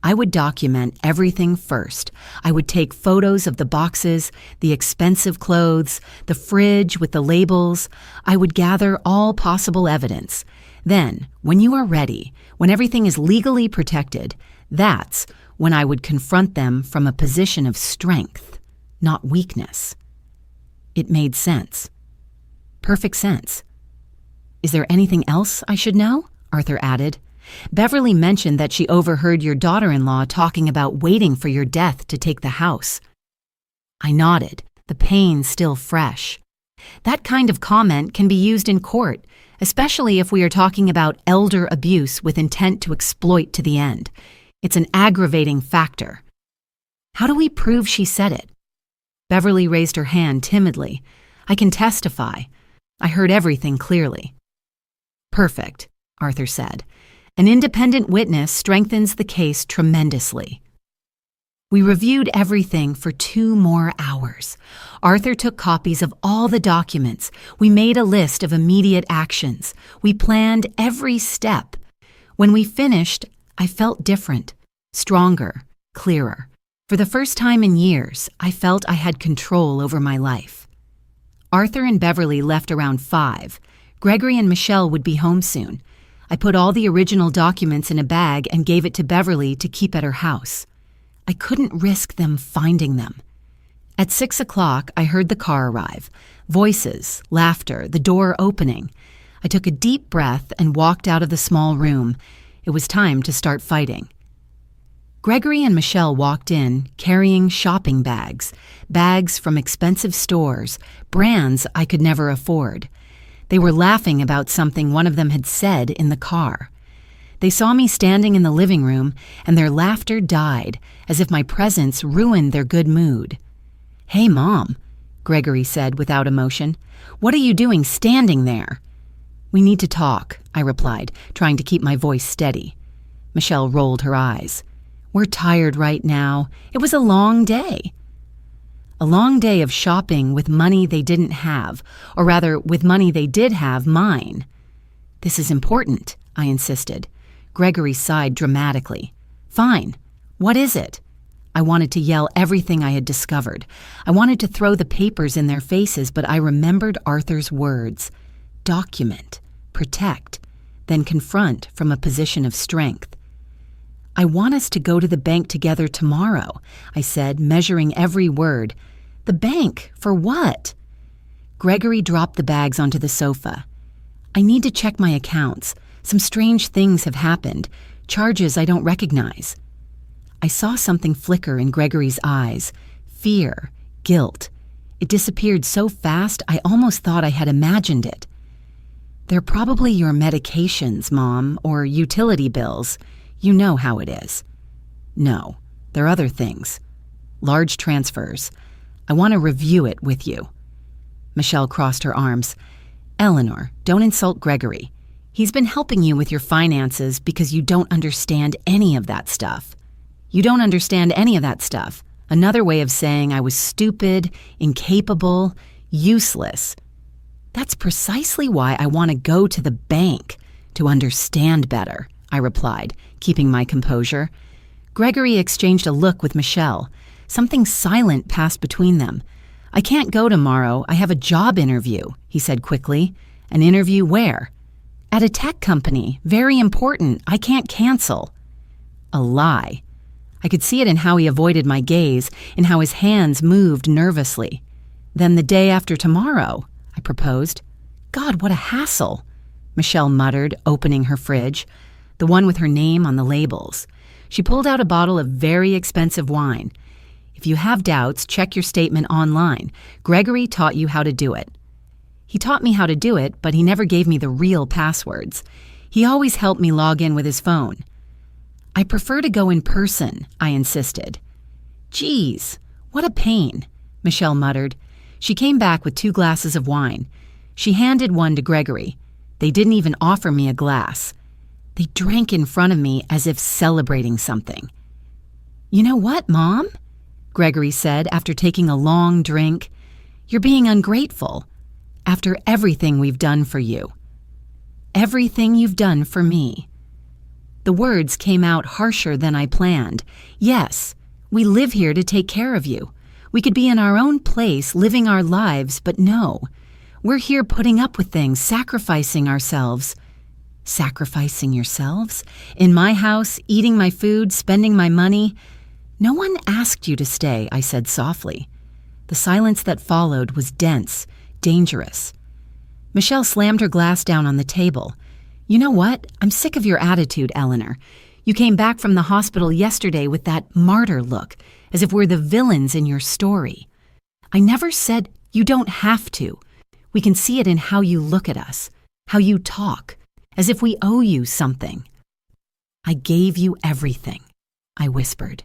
I would document everything first. I would take photos of the boxes, the expensive clothes, the fridge with the labels. I would gather all possible evidence. Then, when you are ready, when everything is legally protected, that's when I would confront them from a position of strength, not weakness. It made sense. Perfect sense. Is there anything else I should know? Arthur added. Beverly mentioned that she overheard your daughter-in-law talking about waiting for your death to take the house. I nodded, the pain still fresh. That kind of comment can be used in court, especially if we are talking about elder abuse with intent to exploit to the end. It's an aggravating factor. How do we prove she said it? Beverly raised her hand timidly. I can testify. I heard everything clearly. Perfect, Arthur said. An independent witness strengthens the case tremendously. We reviewed everything for 2 more hours. Arthur took copies of all the documents. We made a list of immediate actions. We planned every step. When we finished, I felt different, stronger, clearer. For the first time in years, I felt I had control over my life. Arthur and Beverly left around 5. Gregory and Michelle would be home soon. I put all the original documents in a bag and gave it to Beverly to keep at her house. I couldn't risk them finding them. At 6 o'clock, I heard the car arrive. Voices, laughter, the door opening. I took a deep breath and walked out of the small room. It was time to start fighting. Gregory and Michelle walked in, carrying shopping bags from expensive stores, brands I could never afford. They were laughing about something one of them had said in the car. They saw me standing in the living room, and their laughter died, as if my presence ruined their good mood. "Hey, Mom," Gregory said without emotion. "What are you doing standing there?" "We need to talk," I replied, trying to keep my voice steady. Michelle rolled her eyes. "We're tired right now. It was a long day." A long day of shopping with money they didn't have, or rather, with money they did have, mine. "This is important," I insisted. Gregory sighed dramatically. "Fine. What is it?" I wanted to yell everything I had discovered. I wanted to throw the papers in their faces, but I remembered Arthur's words. document, protect, then confront from a position of strength. I want us to go to the bank together tomorrow, I said, measuring every word. The bank? For what? Gregory dropped the bags onto the sofa. I need to check my accounts. Some strange things have happened, charges I don't recognize. I saw something flicker in Gregory's eyes. Fear, guilt. It disappeared so fast I almost thought I had imagined it. They're probably your medications, Mom, or utility bills. You know how it is. No, they're other things. Large transfers. I want to review it with you. Michelle crossed her arms. Eleanor, don't insult Gregory. He's been helping you with your finances because you don't understand any of that stuff. You don't understand any of that stuff. Another way of saying I was stupid, incapable, useless. That's precisely why I want to go to the bank, to understand better, I replied, keeping my composure. Gregory exchanged a look with Michelle. Something silent passed between them. I can't go tomorrow. I have a job interview, he said quickly. An interview where? At a tech company. Very important. I can't cancel. A lie. I could see it in how he avoided my gaze, in how his hands moved nervously. Then the day after tomorrow, I proposed. God, what a hassle, Michelle muttered, opening her fridge, the one with her name on the labels. She pulled out a bottle of very expensive wine. If you have doubts, check your statement online. Gregory taught you how to do it. He taught me how to do it, but he never gave me the real passwords. He always helped me log in with his phone. I prefer to go in person, I insisted. Geez, what a pain, Michelle muttered. She came back with 2 glasses of wine. She handed one to Gregory. They didn't even offer me a glass. They drank in front of me as if celebrating something. You know what, Mom? Gregory said after taking a long drink. You're being ungrateful. After everything we've done for you. Everything you've done for me. The words came out harsher than I planned. Yes, we live here to take care of you. We could be in our own place, living our lives, but no. We're here putting up with things, sacrificing ourselves. Sacrificing yourselves? In my house, eating my food, spending my money? No one asked you to stay, I said softly. The silence that followed was dense, dangerous. Michelle slammed her glass down on the table. You know what? I'm sick of your attitude, Eleanor. You came back from the hospital yesterday with that martyr look, as if we're the villains in your story. I never said you don't have to. We can see it in how you look at us, how you talk, as if we owe you something. I gave you everything, I whispered.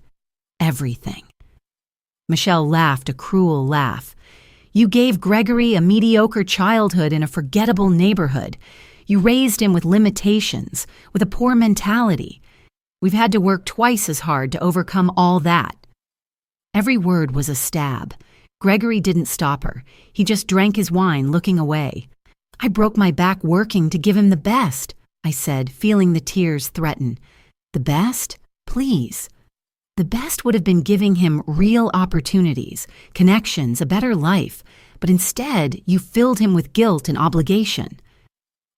Everything. Michelle laughed a cruel laugh. You gave Gregory a mediocre childhood in a forgettable neighborhood. You raised him with limitations, with a poor mentality. We've had to work twice as hard to overcome all that. Every word was a stab. Gregory didn't stop her. He just drank his wine, looking away. I broke my back working to give him the best, I said, feeling the tears threaten. The best? Please. The best would have been giving him real opportunities, connections, a better life, but instead you filled him with guilt and obligation.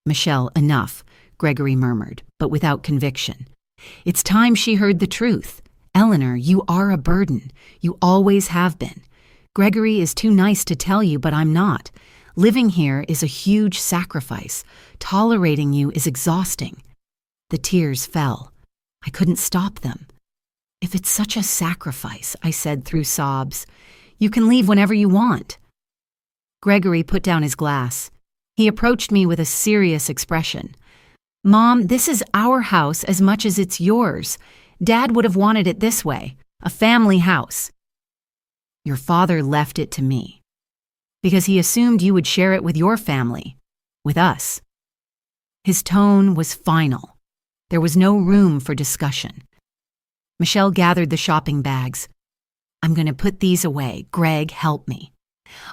Michelle, enough, Gregory murmured, but without conviction. It's time she heard the truth. Eleanor, you are a burden. You always have been. Gregory is too nice to tell you, but I'm not. Living here is a huge sacrifice. Tolerating you is exhausting. The tears fell. I couldn't stop them. If it's such a sacrifice, I said through sobs, you can leave whenever you want. Gregory put down his glass. He approached me with a serious expression. Mom, this is our house as much as it's yours. Dad would have wanted it this way, a family house. Your father left it to me because he assumed you would share it with your family, with us. His tone was final. There was no room for discussion. Michelle gathered the shopping bags. I'm going to put these away. Greg, help me.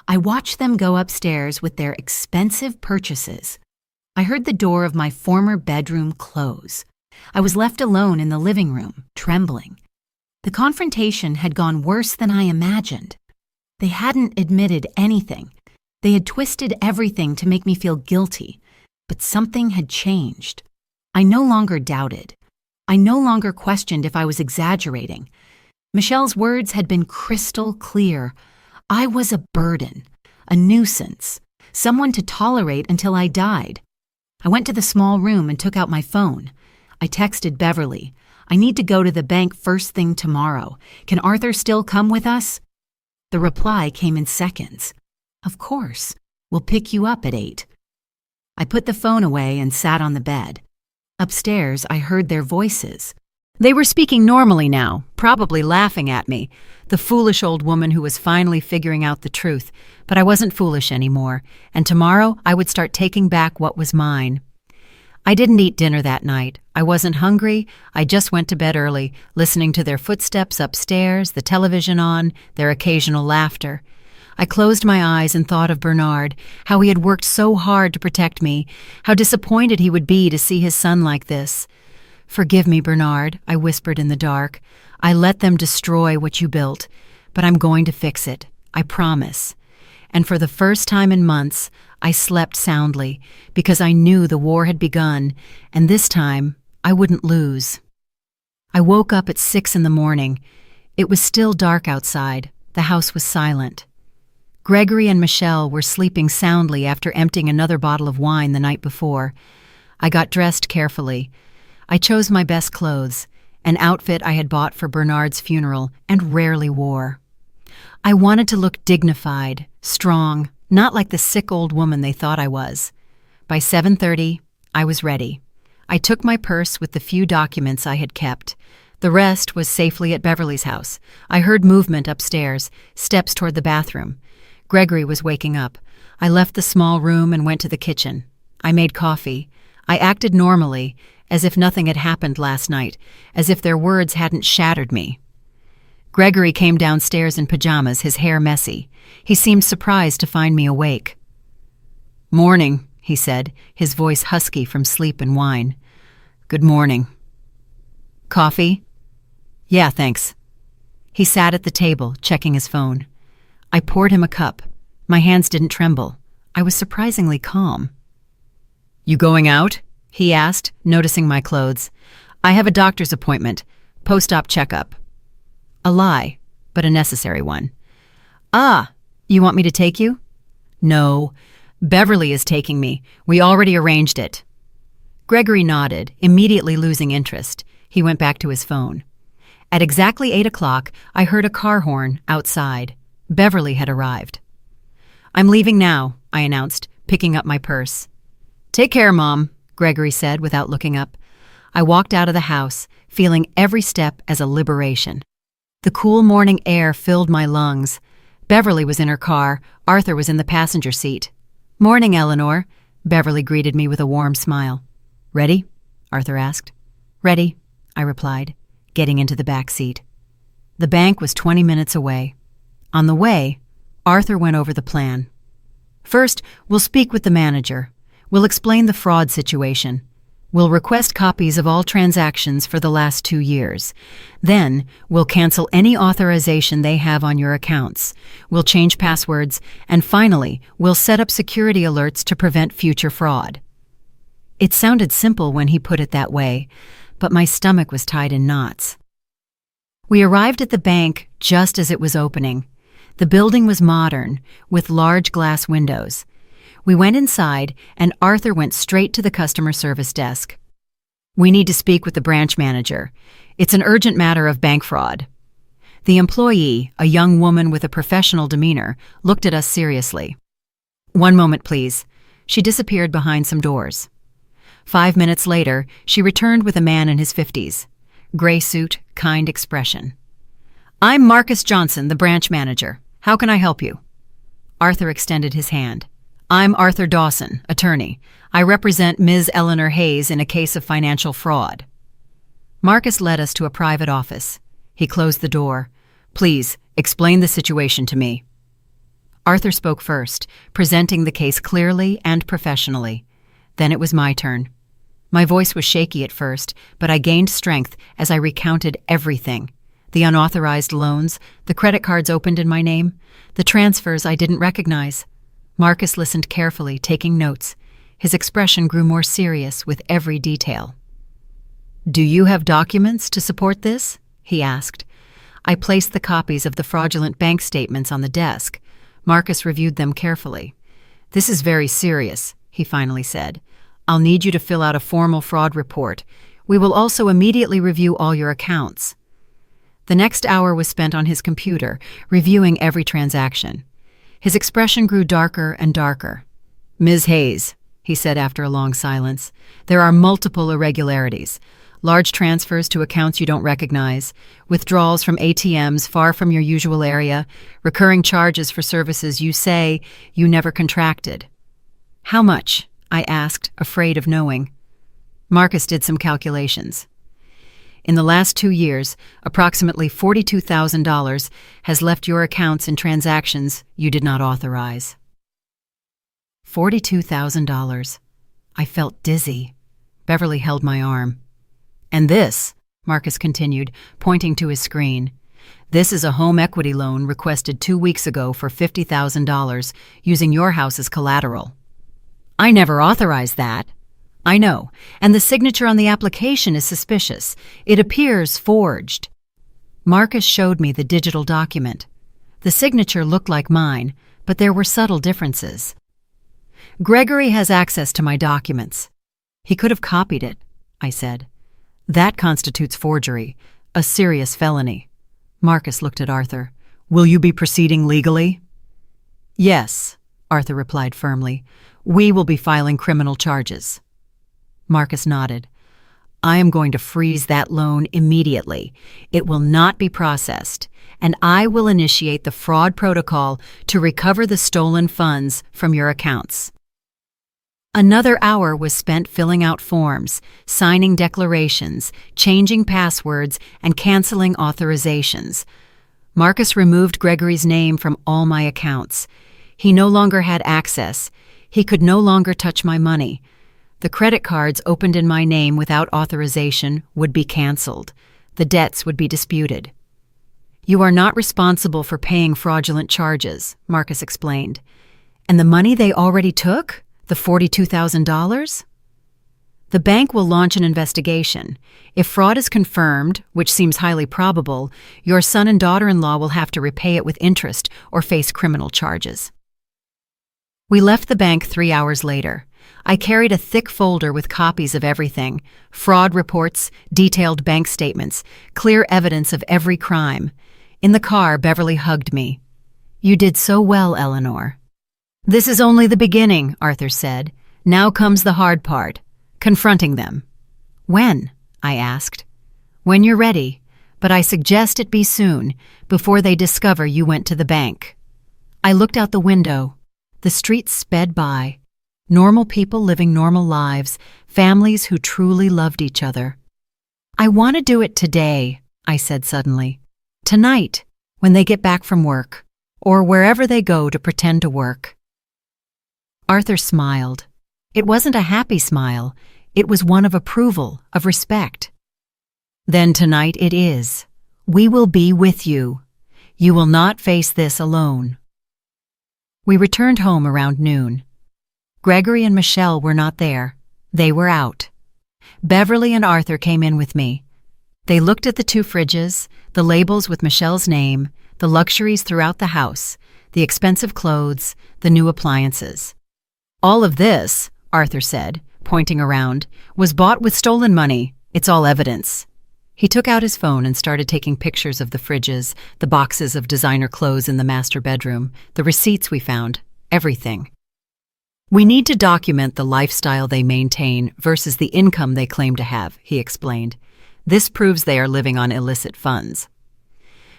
I watched them go upstairs with their expensive purchases. I heard the door of my former bedroom close. I was left alone in the living room, trembling. The confrontation had gone worse than I imagined. They hadn't admitted anything. They had twisted everything to make me feel guilty, But something had changed. I no longer doubted. I no longer questioned if I was exaggerating. Michelle's words had been crystal clear. I was a burden, a nuisance, someone to tolerate until I died. I went to the small room and took out my phone. I texted Beverly. I need to go to the bank first thing tomorrow. Can Arthur still come with us? The reply came in seconds. Of course. We'll pick you up at 8. I put the phone away and sat on the bed. Upstairs, I heard their voices. They were speaking normally now, probably laughing at me, the foolish old woman who was finally figuring out the truth. But I wasn't foolish anymore, and tomorrow I would start taking back what was mine. I didn't eat dinner that night. I wasn't hungry. I just went to bed early, listening to their footsteps upstairs, the television on, their occasional laughter. I closed my eyes and thought of Bernard, how he had worked so hard to protect me, how disappointed he would be to see his son like this. Forgive me, Bernard, I whispered in the dark. I let them destroy what you built, but I'm going to fix it. I promise. And for the first time in months, I slept soundly, because I knew the war had begun, and this time I wouldn't lose. I woke up at 6 in the morning. It was still dark outside. The house was silent. Gregory and Michelle were sleeping soundly after emptying another bottle of wine the night before. I got dressed carefully. I chose my best clothes, an outfit I had bought for Bernard's funeral and rarely wore. I wanted to look dignified, strong, not like the sick old woman they thought I was. By 7:30, I was ready. I took my purse with the few documents I had kept. The rest was safely at Beverly's house. I heard movement upstairs, steps toward the bathroom. Gregory was waking up. I left the small room and went to the kitchen. I made coffee. I acted normally, as if nothing had happened last night, as if their words hadn't shattered me. Gregory came downstairs in pajamas, his hair messy. He seemed surprised to find me awake. "Morning," he said, his voice husky from sleep and wine. "Good morning." "Coffee?" "Yeah, thanks." He sat at the table, checking his phone. I poured him a cup. My hands didn't tremble. I was surprisingly calm. "You going out?" he asked, noticing my clothes. "I have a doctor's appointment, post-op checkup." A lie, but a necessary one. "Ah, you want me to take you?" "No, Beverly is taking me. We already arranged it." Gregory nodded, immediately losing interest. He went back to his phone. At exactly 8 o'clock, I heard a car horn outside. Beverly had arrived. "I'm leaving now," I announced, picking up my purse. "Take care, Mom," Gregory said without looking up. I walked out of the house, feeling every step as a liberation. The cool morning air filled my lungs. Beverly was in her car. Arthur was in the passenger seat. "Morning, Eleanor," Beverly greeted me with a warm smile. "Ready?" Arthur asked. "Ready," I replied, getting into the back seat. The bank was 20 minutes away. On the way, Arthur went over the plan. "First, we'll speak with the manager. We'll explain the fraud situation. We'll request copies of all transactions for the last 2 years. Then, we'll cancel any authorization they have on your accounts. We'll change passwords. And finally, we'll set up security alerts to prevent future fraud." It sounded simple when he put it that way, but my stomach was tied in knots. We arrived at the bank just as it was opening. The building was modern, with large glass windows. We went inside, and Arthur went straight to the customer service desk. "We need to speak with the branch manager. It's an urgent matter of bank fraud." The employee, a young woman with a professional demeanor, looked at us seriously. "One moment, please." She disappeared behind some doors. 5 minutes later, she returned with a man in his 50s. Gray suit, kind expression. "I'm Marcus Johnson, the branch manager. How can I help you?" Arthur extended his hand. "I'm Arthur Dawson, attorney. I represent Ms. Eleanor Hayes in a case of financial fraud." Marcus led us to a private office. He closed the door. "Please, explain the situation to me." Arthur spoke first, presenting the case clearly and professionally. Then it was my turn. My voice was shaky at first, but I gained strength as I recounted everything. The unauthorized loans, the credit cards opened in my name, the transfers I didn't recognize. Marcus listened carefully, taking notes. His expression grew more serious with every detail. "Do you have documents to support this?" he asked. I placed the copies of the fraudulent bank statements on the desk. Marcus reviewed them carefully. "This is very serious," he finally said. "I'll need you to fill out a formal fraud report. We will also immediately review all your accounts." The next hour was spent on his computer, reviewing every transaction. His expression grew darker and darker. "Ms. Hayes," he said after a long silence, "there are multiple irregularities. Large transfers to accounts you don't recognize, withdrawals from ATMs far from your usual area, recurring charges for services you say you never contracted." "How much?" I asked, afraid of knowing. Marcus did some calculations. "In the last 2 years, approximately $42,000 has left your accounts in transactions you did not authorize." $42,000. I felt dizzy. Beverly held my arm. "And this," Marcus continued, pointing to his screen, "this is a home equity loan requested 2 weeks ago for $50,000 using your house as collateral." "I never authorized that." "I know, and the signature on the application is suspicious. It appears forged." Marcus showed me the digital document. The signature looked like mine, but there were subtle differences. "Gregory has access to my documents." "He could have copied it," I said. "That constitutes forgery, a serious felony." Marcus looked at Arthur. "Will you be proceeding legally?" "Yes," Arthur replied firmly. "We will be filing criminal charges." Marcus nodded. "I am going to freeze that loan immediately. It will not be processed, and I will initiate the fraud protocol to recover the stolen funds from your accounts." Another hour was spent filling out forms, signing declarations, changing passwords, and canceling authorizations. Marcus removed Gregory's name from all my accounts. He no longer had access. He could no longer touch my money. The credit cards opened in my name without authorization would be canceled. The debts would be disputed. "You are not responsible for paying fraudulent charges," Marcus explained. "And the money they already took? The $42,000? "The bank will launch an investigation. If fraud is confirmed, which seems highly probable, your son and daughter-in-law will have to repay it with interest or face criminal charges." We left the bank 3 hours later. I carried a thick folder with copies of everything: fraud reports, detailed bank statements, clear evidence of every crime. In the car, Beverly hugged me. "You did so well, Eleanor." "This is only the beginning," Arthur said. "Now comes the hard part, confronting them." "When?" I asked. "When you're ready, but I suggest it be soon, before they discover you went to the bank." I looked out the window. The streets sped by. Normal people living normal lives, families who truly loved each other. "I want to do it today," I said suddenly. "Tonight, when they get back from work, or wherever they go to pretend to work." Arthur smiled. It wasn't a happy smile. It was one of approval, of respect. "Then tonight it is. We will be with you. You will not face this alone." We returned home around noon. Gregory and Michelle were not there. They were out. Beverly and Arthur came in with me. They looked at the 2 fridges, the labels with Michelle's name, the luxuries throughout the house, the expensive clothes, the new appliances. "All of this," Arthur said, pointing around, "was bought with stolen money. It's all evidence." He took out his phone and started taking pictures of the fridges, the boxes of designer clothes in the master bedroom, the receipts we found, everything. "We need to document the lifestyle they maintain versus the income they claim to have," he explained. "This proves they are living on illicit funds."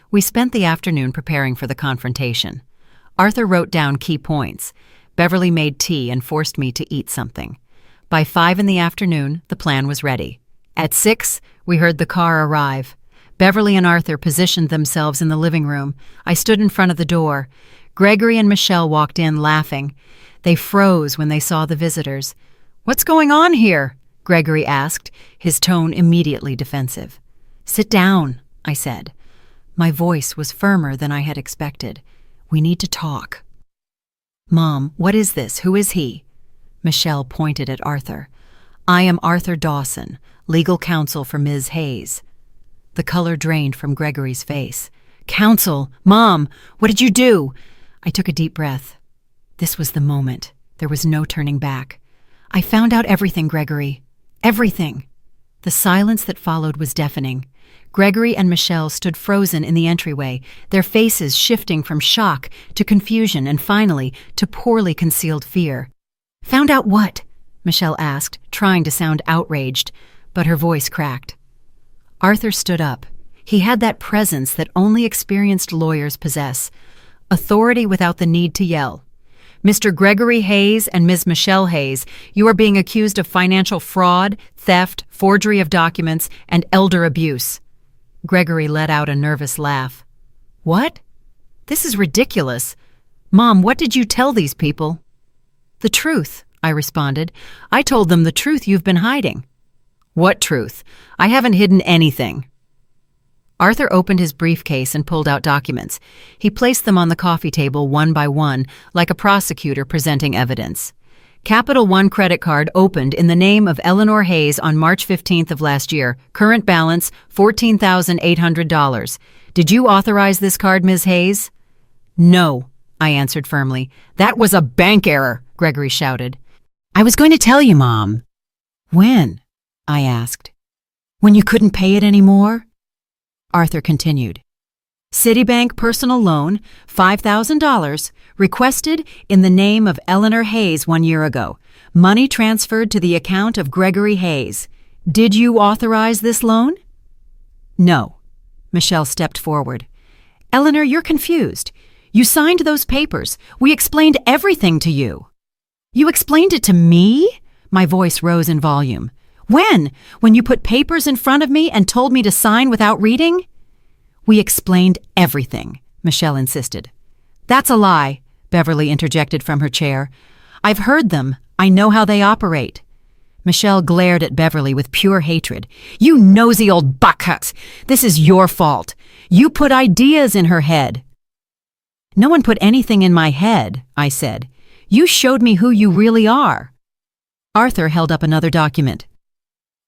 We spent the afternoon preparing for the confrontation. Arthur wrote down key points. Beverly made tea and forced me to eat something. By 5 in the afternoon, the plan was ready. At 6, we heard the car arrive. Beverly and Arthur positioned themselves in the living room. I stood in front of the door. Gregory and Michelle walked in, laughing. They froze when they saw the visitors. "What's going on here?" Gregory asked, his tone immediately defensive. "Sit down," I said. My voice was firmer than I had expected. "We need to talk." "Mom, what is this? Who is he?" Michelle pointed at Arthur. "I am Arthur Dawson, legal counsel for Ms. Hayes." The color drained from Gregory's face. "Counsel! Mom! What did you do?" I took a deep breath. This was the moment. There was no turning back. "I found out everything, Gregory. Everything." The silence that followed was deafening. Gregory and Michelle stood frozen in the entryway, their faces shifting from shock to confusion and finally to poorly concealed fear. "Found out what?" Michelle asked, trying to sound outraged, but her voice cracked. Arthur stood up. He had that presence that only experienced lawyers possess, authority without the need to yell. "Mr. Gregory Hayes and Ms. Michelle Hayes, you are being accused of financial fraud, theft, forgery of documents, and elder abuse." Gregory let out a nervous laugh. "What? This is ridiculous. Mom, what did you tell these people?" "The truth," I responded. "I told them the truth you've been hiding." "What truth? I haven't hidden anything." Arthur opened his briefcase and pulled out documents. He placed them on the coffee table one by one, like a prosecutor presenting evidence. Capital One credit card opened in the name of Eleanor Hayes on March 15th of last year. Current balance, $14,800. Did you authorize this card, Ms. Hayes? "No," I answered firmly. "That was a bank error," Gregory shouted. "I was going to tell you, Mom." "When?" I asked. "When you couldn't pay it anymore?" Arthur continued. "Citibank personal loan, $5,000, requested in the name of Eleanor Hayes 1 year ago. Money transferred to the account of Gregory Hayes. Did you authorize this loan?" "No." Michelle stepped forward. "Eleanor, you're confused. You signed those papers. We explained everything to you." "You explained it to me?" My voice rose in volume. "When? When you put papers in front of me and told me to sign without reading?" "We explained everything," Michelle insisted. "That's a lie," Beverly interjected from her chair. "I've heard them. I know how they operate." Michelle glared at Beverly with pure hatred. "You nosy old buckhucks! This is your fault. You put ideas in her head." "No one put anything in my head," I said. "You showed me who you really are." Arthur held up another document.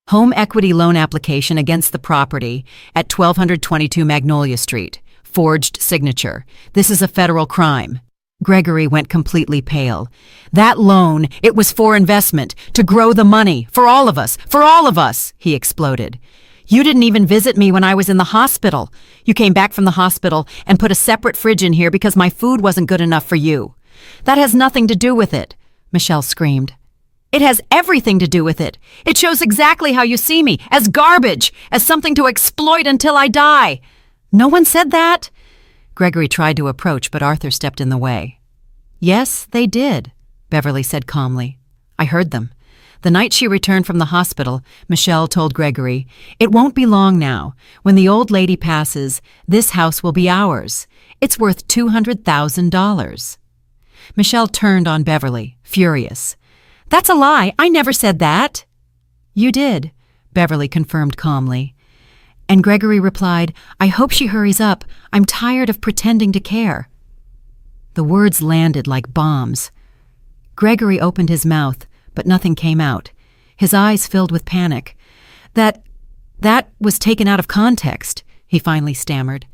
"Home equity loan application against the property at 1222 Magnolia Street. Forged signature. This is a federal crime." Gregory went completely pale. "That loan, it was for investment, to grow the money, for all of us, he exploded. "You didn't even visit me when I was in the hospital. You came back from the hospital and put a separate fridge in here because my food wasn't good enough for you. That has nothing to do with it," Michelle screamed. "It has everything to do with it. It shows exactly how you see me, as garbage, as something to exploit until I die." "No one said that." Gregory tried to approach, but Arthur stepped in the way. "Yes, they did," Beverly said calmly. "I heard them. The night she returned from the hospital, Michelle told Gregory, 'It won't be long now. When the old lady passes, this house will be ours. It's worth $200,000. Michelle turned on Beverly, furious. "That's a lie. I never said that." "You did," Beverly confirmed calmly. And Gregory replied, "I hope she hurries up. I'm tired of pretending to care." The words landed like bombs. Gregory opened his mouth, but nothing came out. His eyes filled with panic. That was taken out of context," he finally stammered.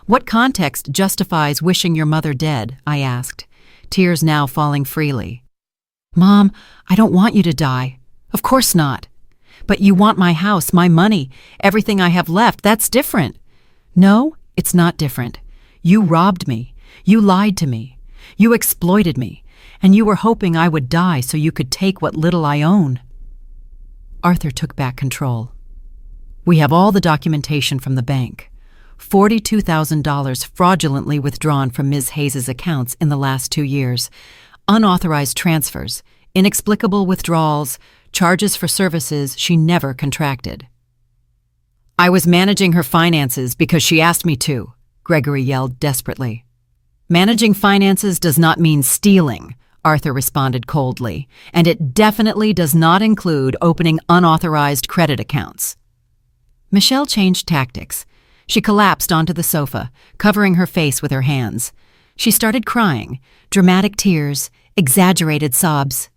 "What context justifies wishing your mother dead?" I asked, tears now falling freely. "Mom, I don't want you to die. Of course not. But you want my house, my money, everything I have left. That's different." "No, it's not different. You robbed me. You lied to me. You exploited me. And you were hoping I would die so you could take what little I own." Arthur took back control. "We have all the documentation from the bank. $42,000 fraudulently withdrawn from Ms. Hayes' accounts in the last 2 years. Unauthorized transfers, inexplicable withdrawals, charges for services she never contracted." "I was managing her finances because she asked me to," Gregory yelled desperately. "Managing finances does not mean stealing," Arthur responded coldly, "and it definitely does not include opening unauthorized credit accounts." Michelle changed tactics. She collapsed onto the sofa, covering her face with her hands. She started crying, dramatic tears, exaggerated sobs.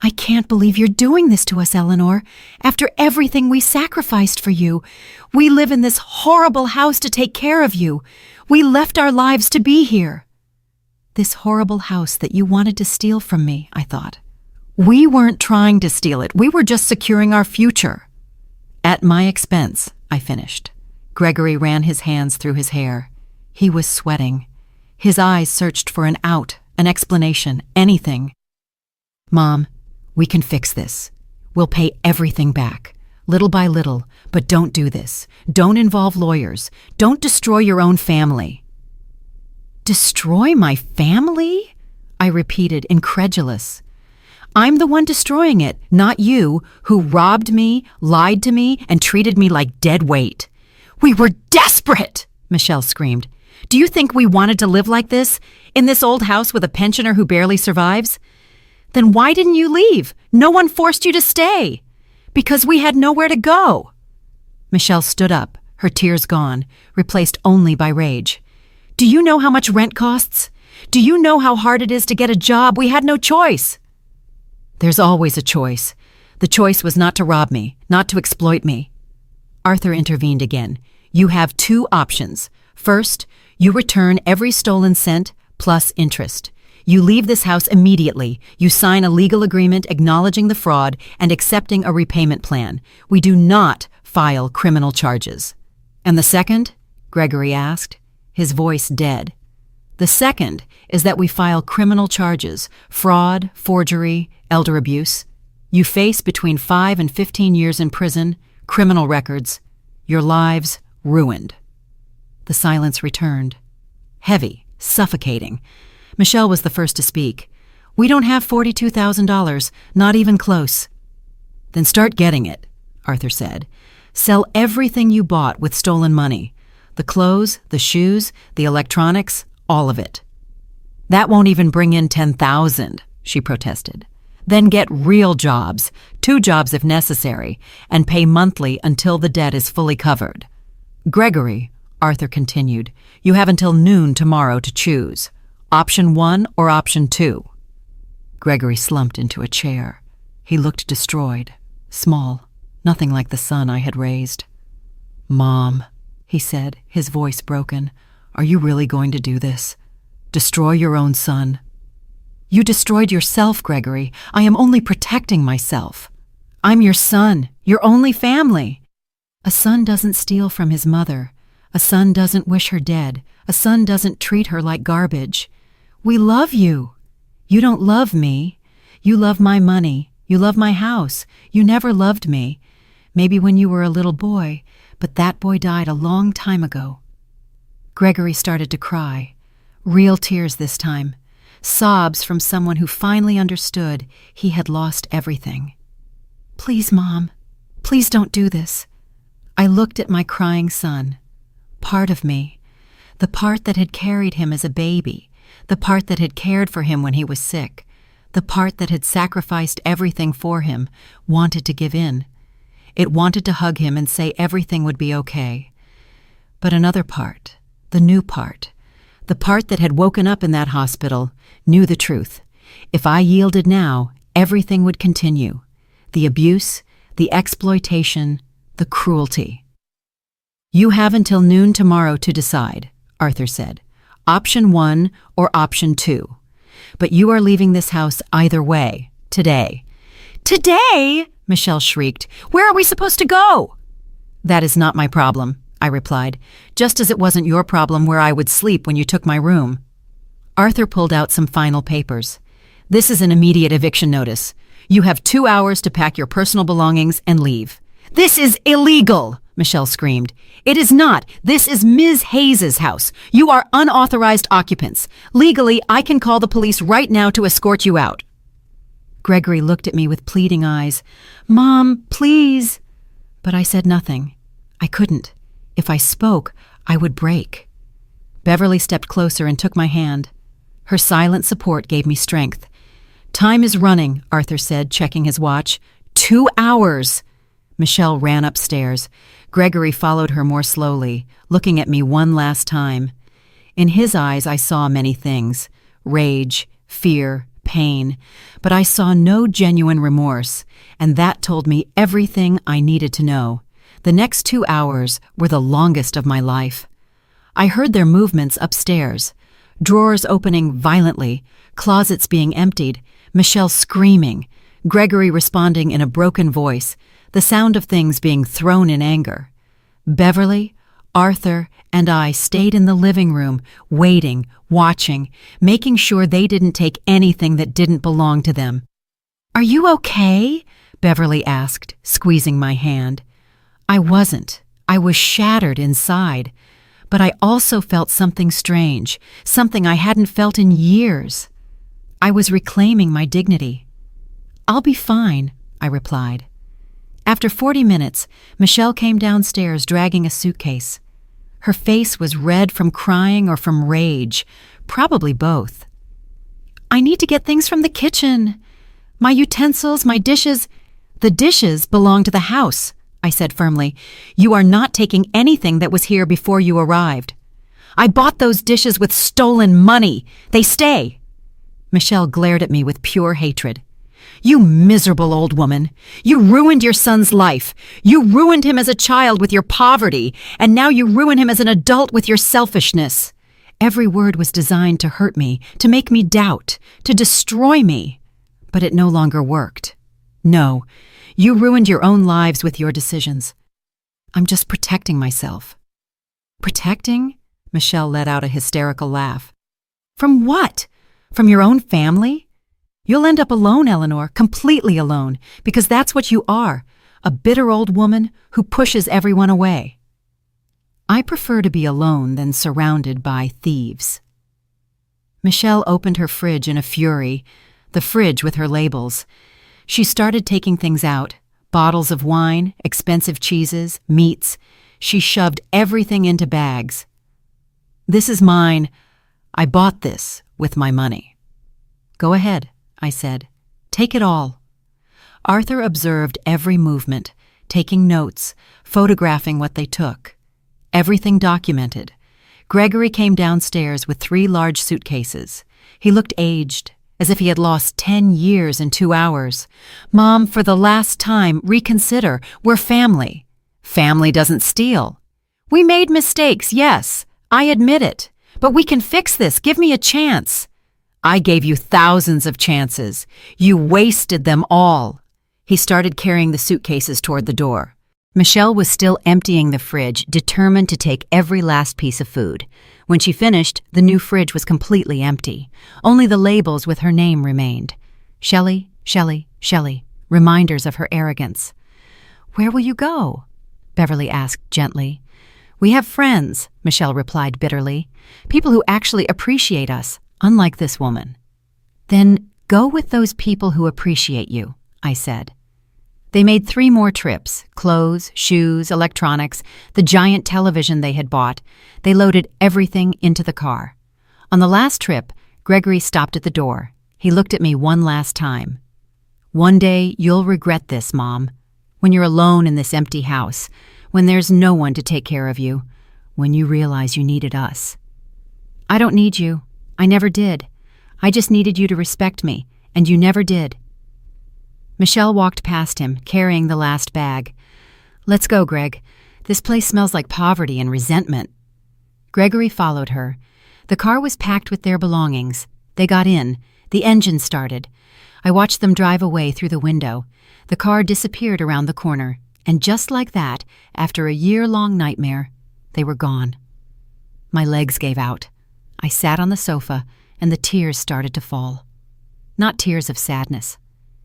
I can't believe you're doing this to us, Eleanor. After everything we sacrificed for you. We live in this horrible house to take care of you. We left our lives to be here. This horrible house that you wanted to steal from me, I thought. We weren't trying to steal it. We were just securing our future. At my expense, I finished. Gregory ran his hands through his hair. He was sweating. His eyes searched for an out, an explanation, anything. Mom, we can fix this. We'll pay everything back, little by little, but don't do this. Don't involve lawyers. Don't destroy your own family. Destroy my family? I repeated, incredulous. I'm the one destroying it, not you, who robbed me, lied to me, and treated me like dead weight. We were desperate, Michelle screamed. Do you think we wanted to live like this, in this old house with a pensioner who barely survives? Then why didn't you leave? No one forced you to stay. Because we had nowhere to go. Michelle stood up, her tears gone, replaced only by rage. Do you know how much rent costs? Do you know how hard it is to get a job? We had no choice. There's always a choice. The choice was not to rob me, not to exploit me. Arthur intervened again. You have two options. First, you return every stolen cent plus interest. You leave this house immediately. You sign a legal agreement acknowledging the fraud and accepting a repayment plan. We do not file criminal charges. And the second? Gregory asked, his voice dead. The second is that we file criminal charges, fraud, forgery, elder abuse. You face between 5 and 15 years in prison, criminal records, your lives ruined. The silence returned. Heavy, suffocating. Michelle was the first to speak. We don't have $42,000, not even close. Then start getting it, Arthur said. Sell everything you bought with stolen money. The clothes, the shoes, the electronics, all of it. That won't even bring in $10,000, she protested. Then get real jobs, 2 jobs if necessary, and pay monthly until the debt is fully covered. Gregory, Arthur continued, you have until noon tomorrow to choose. Option 1 or option 2. Gregory slumped into a chair. He looked destroyed, small, nothing like the son I had raised. Mom, he said, his voice broken, are you really going to do this? Destroy your own son? You destroyed yourself, Gregory. I am only protecting myself. I'm your son, your only family. A son doesn't steal from his mother. A son doesn't wish her dead. A son doesn't treat her like garbage. We love you. You don't love me. You love my money. You love my house. You never loved me. Maybe when you were a little boy, but that boy died a long time ago. Gregory started to cry. Real tears this time. Sobs from someone who finally understood he had lost everything. Please, Mom. Please don't do this. I looked at my crying son. Part of me. The part that had carried him as a baby. The part that had cared for him when he was sick. The part that had sacrificed everything for him, wanted to give in. It wanted to hug him and say everything would be okay. But another part, the new part, the part that had woken up in that hospital, knew the truth. If I yielded now, everything would continue. The abuse, the exploitation, the cruelty. You have until noon tomorrow to decide, Arthur said. Option 1 or option 2. But you are leaving this house either way, today. Today? Michelle shrieked. Where are we supposed to go? That is not my problem, I replied, just as it wasn't your problem where I would sleep when you took my room. Arthur pulled out some final papers. This is an immediate eviction notice. You have 2 hours to pack your personal belongings and leave. This is illegal, Michelle screamed. It is not. This is Ms. Hayes's house. You are unauthorized occupants. Legally, I can call the police right now to escort you out. Gregory looked at me with pleading eyes. Mom, please. But I said nothing. I couldn't. If I spoke, I would break. Beverly stepped closer and took my hand. Her silent support gave me strength. Time is running, Arthur said, checking his watch. 2 hours. Michelle ran upstairs. Gregory followed her more slowly, looking at me one last time. In his eyes I saw many things. Rage, fear, pain, but I saw no genuine remorse, and that told me everything I needed to know. The next 2 hours were the longest of my life. I heard their movements upstairs, drawers opening violently, closets being emptied, Michelle screaming, Gregory responding in a broken voice, the sound of things being thrown in anger. Beverly, Arthur, and I stayed in the living room, waiting, watching, making sure they didn't take anything that didn't belong to them. "Are you okay?" Beverly asked, squeezing my hand. I wasn't. I was shattered inside. But I also felt something strange, something I hadn't felt in years. I was reclaiming my dignity. "I'll be fine," I replied. After 40 minutes, Michelle came downstairs dragging a suitcase. Her face was red from crying or from rage, probably both. "I need to get things from the kitchen. My utensils, my dishes." "The dishes belong to the house," I said firmly. "You are not taking anything that was here before you arrived." "I bought those dishes with stolen money. They stay." Michelle glared at me with pure hatred. "You miserable old woman. You ruined your son's life. You ruined him as a child with your poverty, and now you ruin him as an adult with your selfishness." Every word was designed to hurt me, to make me doubt, to destroy me. But it no longer worked. "No, you ruined your own lives with your decisions. I'm just protecting myself." "Protecting?" Michelle let out a hysterical laugh. "From what? From your own family? You'll end up alone, Eleanor, completely alone, because that's what you are, a bitter old woman who pushes everyone away." "I prefer to be alone than surrounded by thieves." Michelle opened her fridge in a fury, the fridge with her labels. She started taking things out, bottles of wine, expensive cheeses, meats. She shoved everything into bags. "This is mine. I bought this with my money." "Go ahead," I said. "Take it all." Arthur observed every movement, taking notes, photographing what they took. Everything documented. Gregory came downstairs with 3 large suitcases. He looked aged, as if he had lost 10 years in 2 hours. "Mom, for the last time, reconsider. We're family." "Family doesn't steal." "We made mistakes, yes. I admit it. But we can fix this. Give me a chance." "I gave you thousands of chances. You wasted them all." He started carrying the suitcases toward the door. Michelle was still emptying the fridge, determined to take every last piece of food. When she finished, the new fridge was completely empty. Only the labels with her name remained. Shelley, Shelley, Shelley, reminders of her arrogance. "Where will you go?" Beverly asked gently. "We have friends," Michelle replied bitterly. "People who actually appreciate us, unlike this woman." "Then go with those people who appreciate you," I said. They made 3 more trips, clothes, shoes, electronics, the giant television they had bought. They loaded everything into the car. On the last trip, Gregory stopped at the door. He looked at me one last time. "One day you'll regret this, Mom. When you're alone in this empty house, when there's no one to take care of you, when you realize you needed us." "I don't need you. I never did. I just needed you to respect me, and you never did." Michelle walked past him, carrying the last bag. "Let's go, Greg. This place smells like poverty and resentment." Gregory followed her. The car was packed with their belongings. They got in. The engine started. I watched them drive away through the window. The car disappeared around the corner, and just like that, after a year-long nightmare, they were gone. My legs gave out. I sat on the sofa, and the tears started to fall. Not tears of sadness.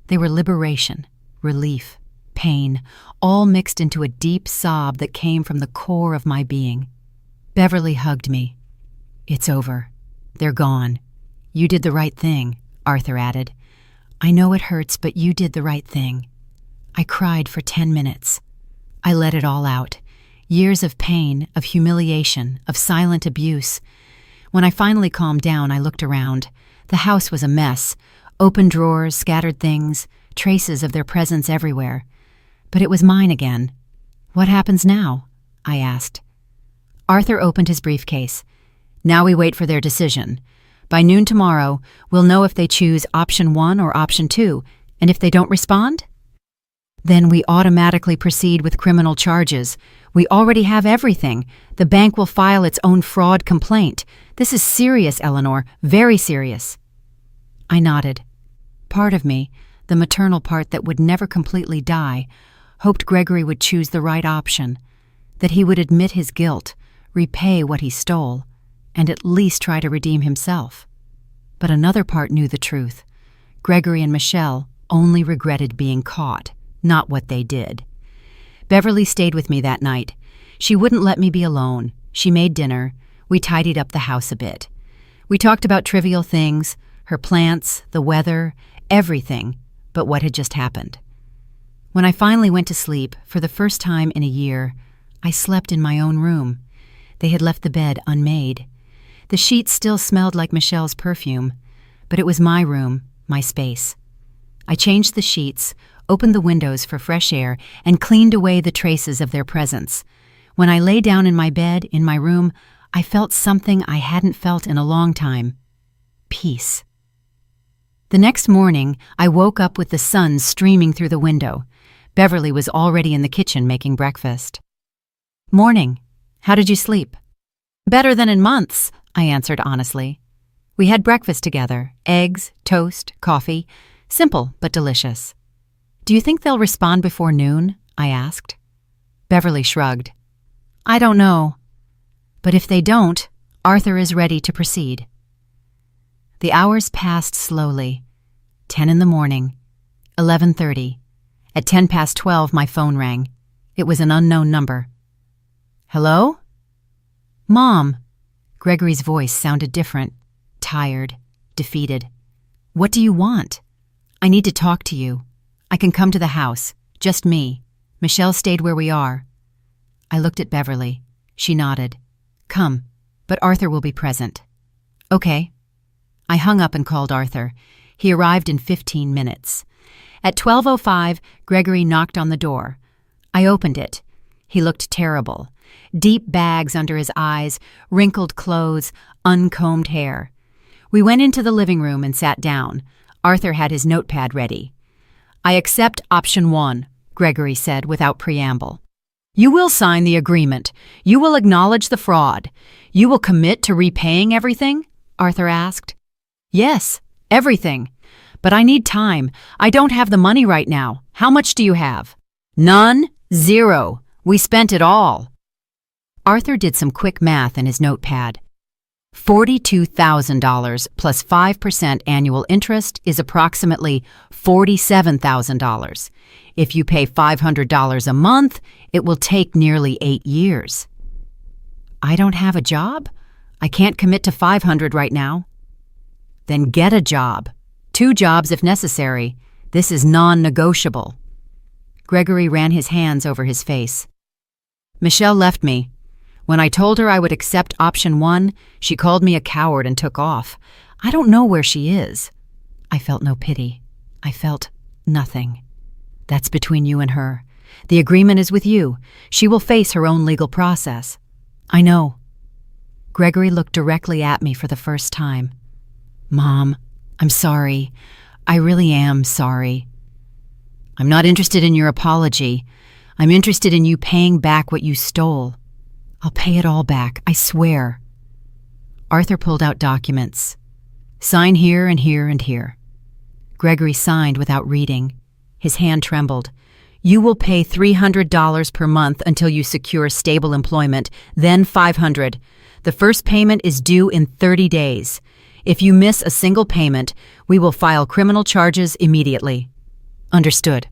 They were liberation, relief, pain, all mixed into a deep sob that came from the core of my being. Beverly hugged me. "It's over. They're gone. You did the right thing," Arthur added. "I know it hurts, but you did the right thing." I cried for 10 minutes. I let it all out. Years of pain, of humiliation, of silent abuse. When I finally calmed down, I looked around. The house was a mess. Open drawers, scattered things, traces of their presence everywhere. But it was mine again. "What happens now?" I asked. Arthur opened his briefcase. "Now we wait for their decision. By noon tomorrow, we'll know if they choose option 1 or option 2, and if they don't respond? Then we automatically proceed with criminal charges. We already have everything. The bank will file its own fraud complaint. This is serious, Eleanor, very serious. I nodded. Part of me, the maternal part that would never completely die, hoped Gregory would choose the right option, that he would admit his guilt, repay what he stole, and at least try to redeem himself. But another part knew the truth. Gregory and Michelle only regretted being caught, not what they did. Beverly stayed with me that night. She wouldn't let me be alone. She made dinner. We tidied up the house a bit. We talked about trivial things, her plants, the weather, everything but what had just happened. When I finally went to sleep, for the first time in a year, I slept in my own room. They had left the bed unmade. The sheets still smelled like Michelle's perfume, but it was my room, my space. I changed the sheets, opened the windows for fresh air, and cleaned away the traces of their presence. When I lay down in my bed, in my room, I felt something I hadn't felt in a long time. Peace. The next morning, I woke up with the sun streaming through the window. Beverly was already in the kitchen making breakfast. "Morning. How did you sleep?" "Better than in months," I answered honestly. We had breakfast together, eggs, toast, coffee, simple but delicious. "Do you think they'll respond before noon?" I asked. Beverly shrugged. "I don't know. But if they don't, Arthur is ready to proceed." The hours passed slowly. 10 in the morning, 11:30. At 12:10, my phone rang. It was an unknown number. "Hello?" "Mom." Gregory's voice sounded different, tired, defeated. "What do you want?" "I need to talk to you. I can come to the house, just me. Michelle stayed where we are." I looked at Beverly. She nodded. "Come, but Arthur will be present." "Okay." I hung up and called Arthur. He arrived in 15 minutes. At 12:05, Gregory knocked on the door. I opened it. He looked terrible. Deep bags under his eyes, wrinkled clothes, uncombed hair. We went into the living room and sat down. Arthur had his notepad ready. "I accept option 1, Gregory said without preamble. "You will sign the agreement. You will acknowledge the fraud. You will commit to repaying everything?" Arthur asked. "Yes, everything. But I need time. I don't have the money right now. How much do you have?" "None. 0. We spent it all." Arthur did some quick math in his notepad. $42,000 plus 5% annual interest is approximately $47,000. If you pay $500 a month, it will take nearly 8 years. "I don't have a job? I can't commit to $500 right now." "Then get a job. 2 jobs if necessary. This is non-negotiable." Gregory ran his hands over his face. "Michelle left me. When I told her I would accept option 1, she called me a coward and took off. I don't know where she is." I felt no pity. I felt nothing. "That's between you and her. The agreement is with you. She will face her own legal process." "I know." Gregory looked directly at me for the first time. "Mom, I'm sorry. I really am sorry." "I'm not interested in your apology. I'm interested in you paying back what you stole." "I'll pay it all back, I swear." Arthur pulled out documents. "Sign here and here and here." Gregory signed without reading. His hand trembled. "You will pay $300 per month until you secure stable employment, then $500. The first payment is due in 30 days. If you miss a single payment, we will file criminal charges immediately." "Understood."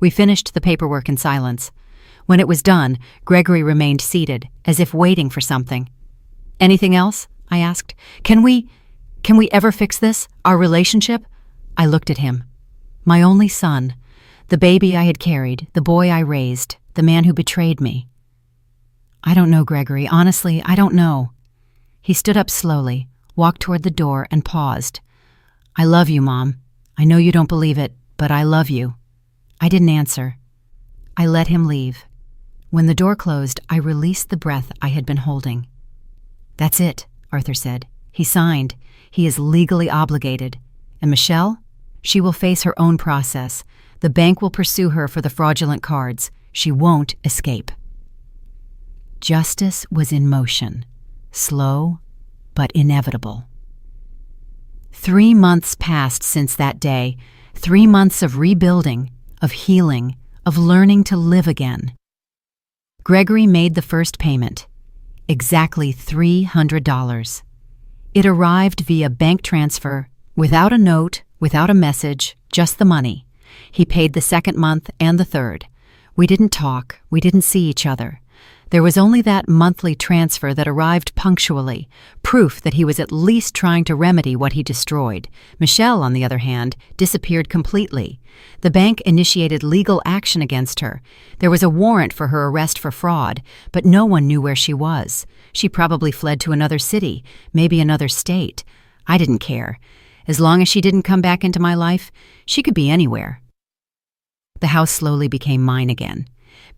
We finished the paperwork in silence. When it was done, Gregory remained seated, as if waiting for something. "Anything else?" I asked. Can we ever fix this, our relationship?" I looked at him. My only son, the baby I had carried, the boy I raised, the man who betrayed me. "I don't know, Gregory. Honestly, I don't know." He stood up slowly, walked toward the door, and paused. "I love you, Mom. I know you don't believe it, but I love you." I didn't answer. I let him leave. When the door closed, I released the breath I had been holding. "That's it," Arthur said. He signed. He is legally obligated. And Michelle? She will face her own process. The bank will pursue her for the fraudulent cards. She won't escape. Justice was in motion, slow but inevitable. 3 months passed since that day, 3 months of rebuilding, of healing, of learning to live again. Gregory made the first payment, exactly $300. It arrived via bank transfer, without a note, without a message, just the money. He paid the second month and the third. We didn't talk, we didn't see each other. There was only that monthly transfer that arrived punctually, proof that he was at least trying to remedy what he destroyed. Michelle, on the other hand, disappeared completely. The bank initiated legal action against her. There was a warrant for her arrest for fraud, but no one knew where she was. She probably fled to another city, maybe another state. I didn't care. As long as she didn't come back into my life, she could be anywhere. The house slowly became mine again.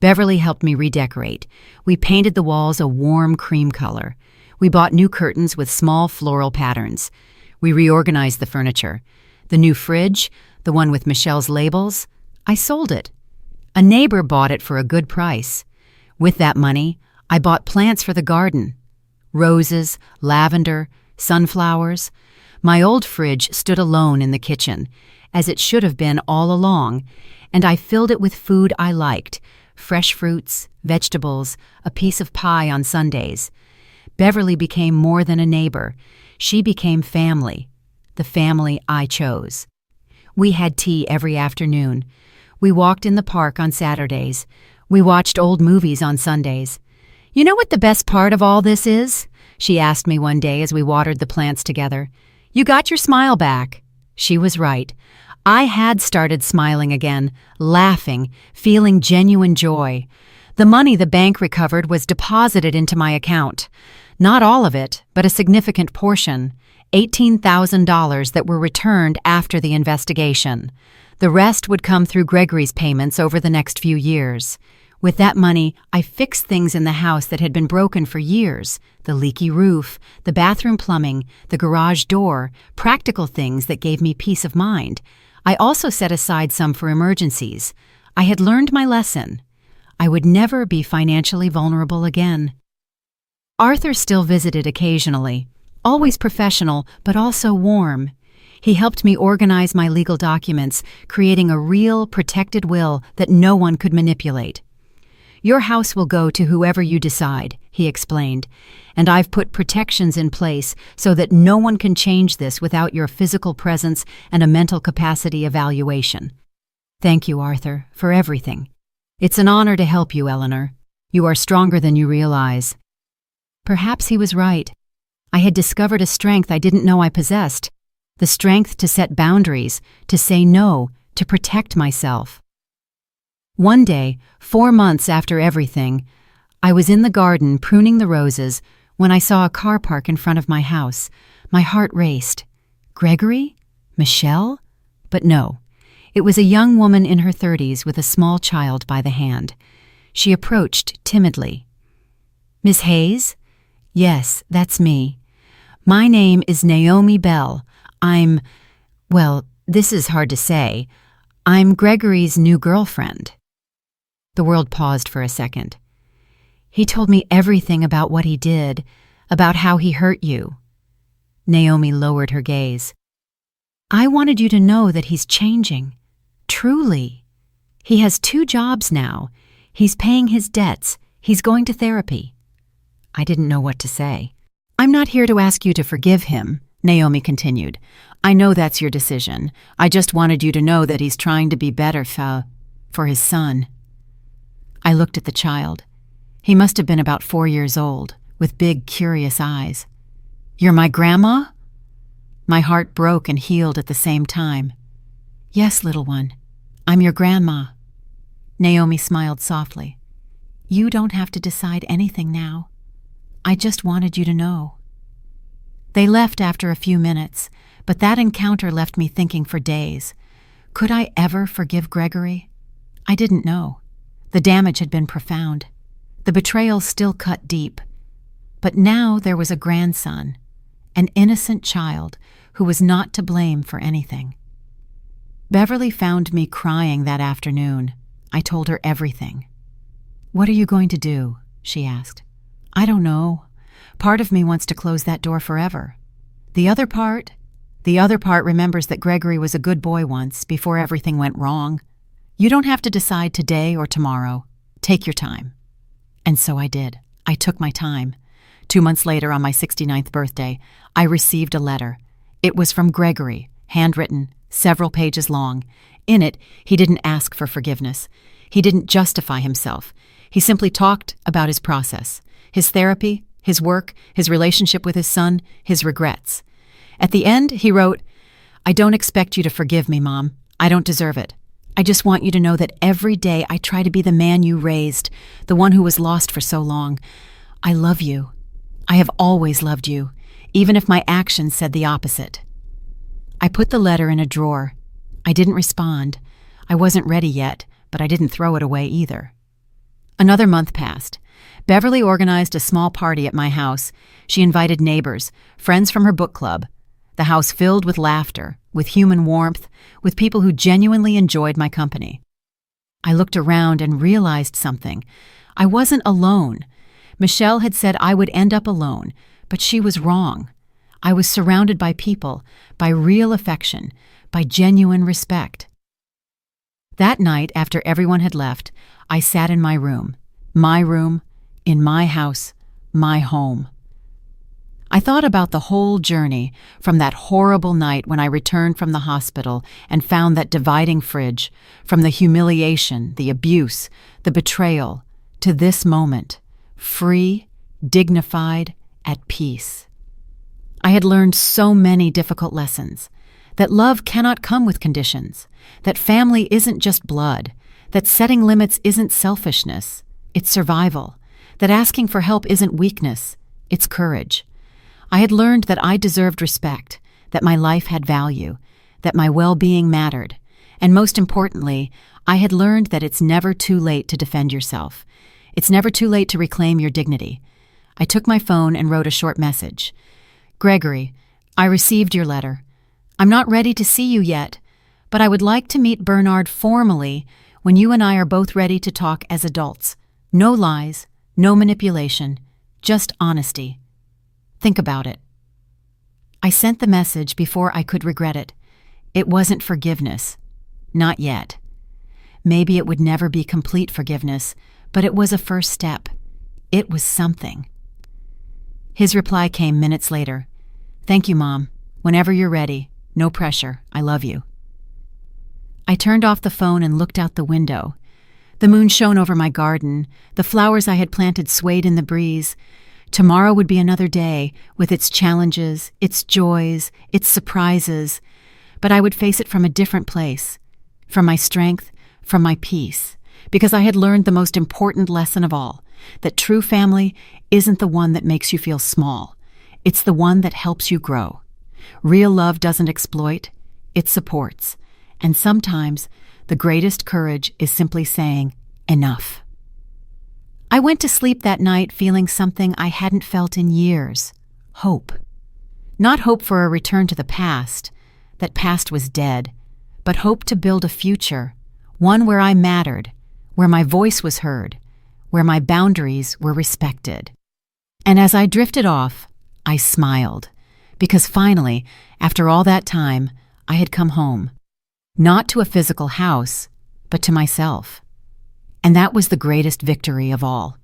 Beverly helped me redecorate. We painted the walls a warm cream color. We bought new curtains with small floral patterns. We reorganized the furniture. The new fridge, the one with Michelle's labels, I sold it. A neighbor bought it for a good price. With that money, I bought plants for the garden. Roses, lavender, sunflowers. My old fridge stood alone in the kitchen, as it should have been all along, and I filled it with food I liked. Fresh fruits, vegetables, a piece of pie on Sundays. Beverly became more than a neighbor. She became family, the family I chose. We had tea every afternoon. We walked in the park on Saturdays. We watched old movies on Sundays. You know what the best part of all this is? She asked me one day as we watered the plants together. You got your smile back. She was right. I had started smiling again, laughing, feeling genuine joy. The money the bank recovered was deposited into my account. Not all of it, but a significant portion, $18,000 that were returned after the investigation. The rest would come through Gregory's payments over the next few years. With that money, I fixed things in the house that had been broken for years. The leaky roof, the bathroom plumbing, the garage door, practical things that gave me peace of mind. I also set aside some for emergencies. I had learned my lesson. I would never be financially vulnerable again. Arthur still visited occasionally, always professional, but also warm. He helped me organize my legal documents, creating a real, protected will that no one could manipulate. Your house will go to whoever you decide, he explained, and I've put protections in place so that no one can change this without your physical presence and a mental capacity evaluation. Thank you, Arthur, for everything. It's an honor to help you, Eleanor. You are stronger than you realize. Perhaps he was right. I had discovered a strength I didn't know I possessed, the strength to set boundaries, to say no, to protect myself. One day, 4 months after everything, I was in the garden pruning the roses when I saw a car park in front of my house. My heart raced. Gregory? Michelle? But no. It was a young woman in her 30s with a small child by the hand. She approached timidly. Miss Hayes? Yes, that's me. My name is Naomi Bell. This is hard to say. I'm Gregory's new girlfriend. The world paused for a second. He told me everything about what he did, about how he hurt you. Naomi lowered her gaze. I wanted you to know that he's changing. Truly. He has 2 jobs now. He's paying his debts. He's going to therapy. I didn't know what to say. I'm not here to ask you to forgive him, Naomi continued. I know that's your decision. I just wanted you to know that he's trying to be better for his son. I looked at the child. He must have been about 4 years old, with big, curious eyes. You're my grandma? My heart broke and healed at the same time. Yes, little one. I'm your grandma. Naomi smiled softly. You don't have to decide anything now. I just wanted you to know. They left after a few minutes, but that encounter left me thinking for days. Could I ever forgive Gregory? I didn't know. The damage had been profound. The betrayal still cut deep. But now there was a grandson, an innocent child who was not to blame for anything. Beverly found me crying that afternoon. I told her everything. "What are you going to do?" she asked. "I don't know. Part of me wants to close that door forever. The other part remembers that Gregory was a good boy once before everything went wrong. You don't have to decide today or tomorrow. Take your time." And so I did. I took my time. 2 months later, on my 69th birthday, I received a letter. It was from Gregory, handwritten, several pages long. In it, he didn't ask for forgiveness. He didn't justify himself. He simply talked about his process, his therapy, his work, his relationship with his son, his regrets. At the end, he wrote, "I don't expect you to forgive me, Mom. I don't deserve it. I just want you to know that every day I try to be the man you raised, the one who was lost for so long. I love you. I have always loved you, even if my actions said the opposite." I put the letter in a drawer. I didn't respond. I wasn't ready yet, but I didn't throw it away either. Another month passed. Beverly organized a small party at my house. She invited neighbors, friends from her book club. The house filled with laughter, with human warmth, with people who genuinely enjoyed my company. I looked around and realized something. I wasn't alone. Michelle had said I would end up alone, but she was wrong. I was surrounded by people, by real affection, by genuine respect. That night, after everyone had left, I sat in my room, in my house, my home. I thought about the whole journey, from that horrible night when I returned from the hospital and found that dividing fridge, from the humiliation, the abuse, the betrayal, to this moment, free, dignified, at peace. I had learned so many difficult lessons, that love cannot come with conditions, that family isn't just blood, that setting limits isn't selfishness, it's survival, that asking for help isn't weakness, it's courage. I had learned that I deserved respect, that my life had value, that my well-being mattered, and most importantly, I had learned that it's never too late to defend yourself. It's never too late to reclaim your dignity. I took my phone and wrote a short message. "Gregory, I received your letter. I'm not ready to see you yet, but I would like to meet Bernard formally when you and I are both ready to talk as adults. No lies, no manipulation, just honesty. Think about it." I sent the message before I could regret it. It wasn't forgiveness. Not yet. Maybe it would never be complete forgiveness, but it was a first step. It was something. His reply came minutes later. "Thank you, Mom. Whenever you're ready. No pressure. I love you." I turned off the phone and looked out the window. The moon shone over my garden. The flowers I had planted swayed in the breeze. Tomorrow would be another day, with its challenges, its joys, its surprises, but I would face it from a different place, from my strength, from my peace, because I had learned the most important lesson of all, that true family isn't the one that makes you feel small. It's the one that helps you grow. Real love doesn't exploit, it supports, and sometimes the greatest courage is simply saying, "Enough." I went to sleep that night feeling something I hadn't felt in years. Hope. Not hope for a return to the past. That past was dead. But hope to build a future. One where I mattered. Where my voice was heard. Where my boundaries were respected. And as I drifted off, I smiled. Because finally, after all that time, I had come home. Not to a physical house, but to myself. And that was the greatest victory of all.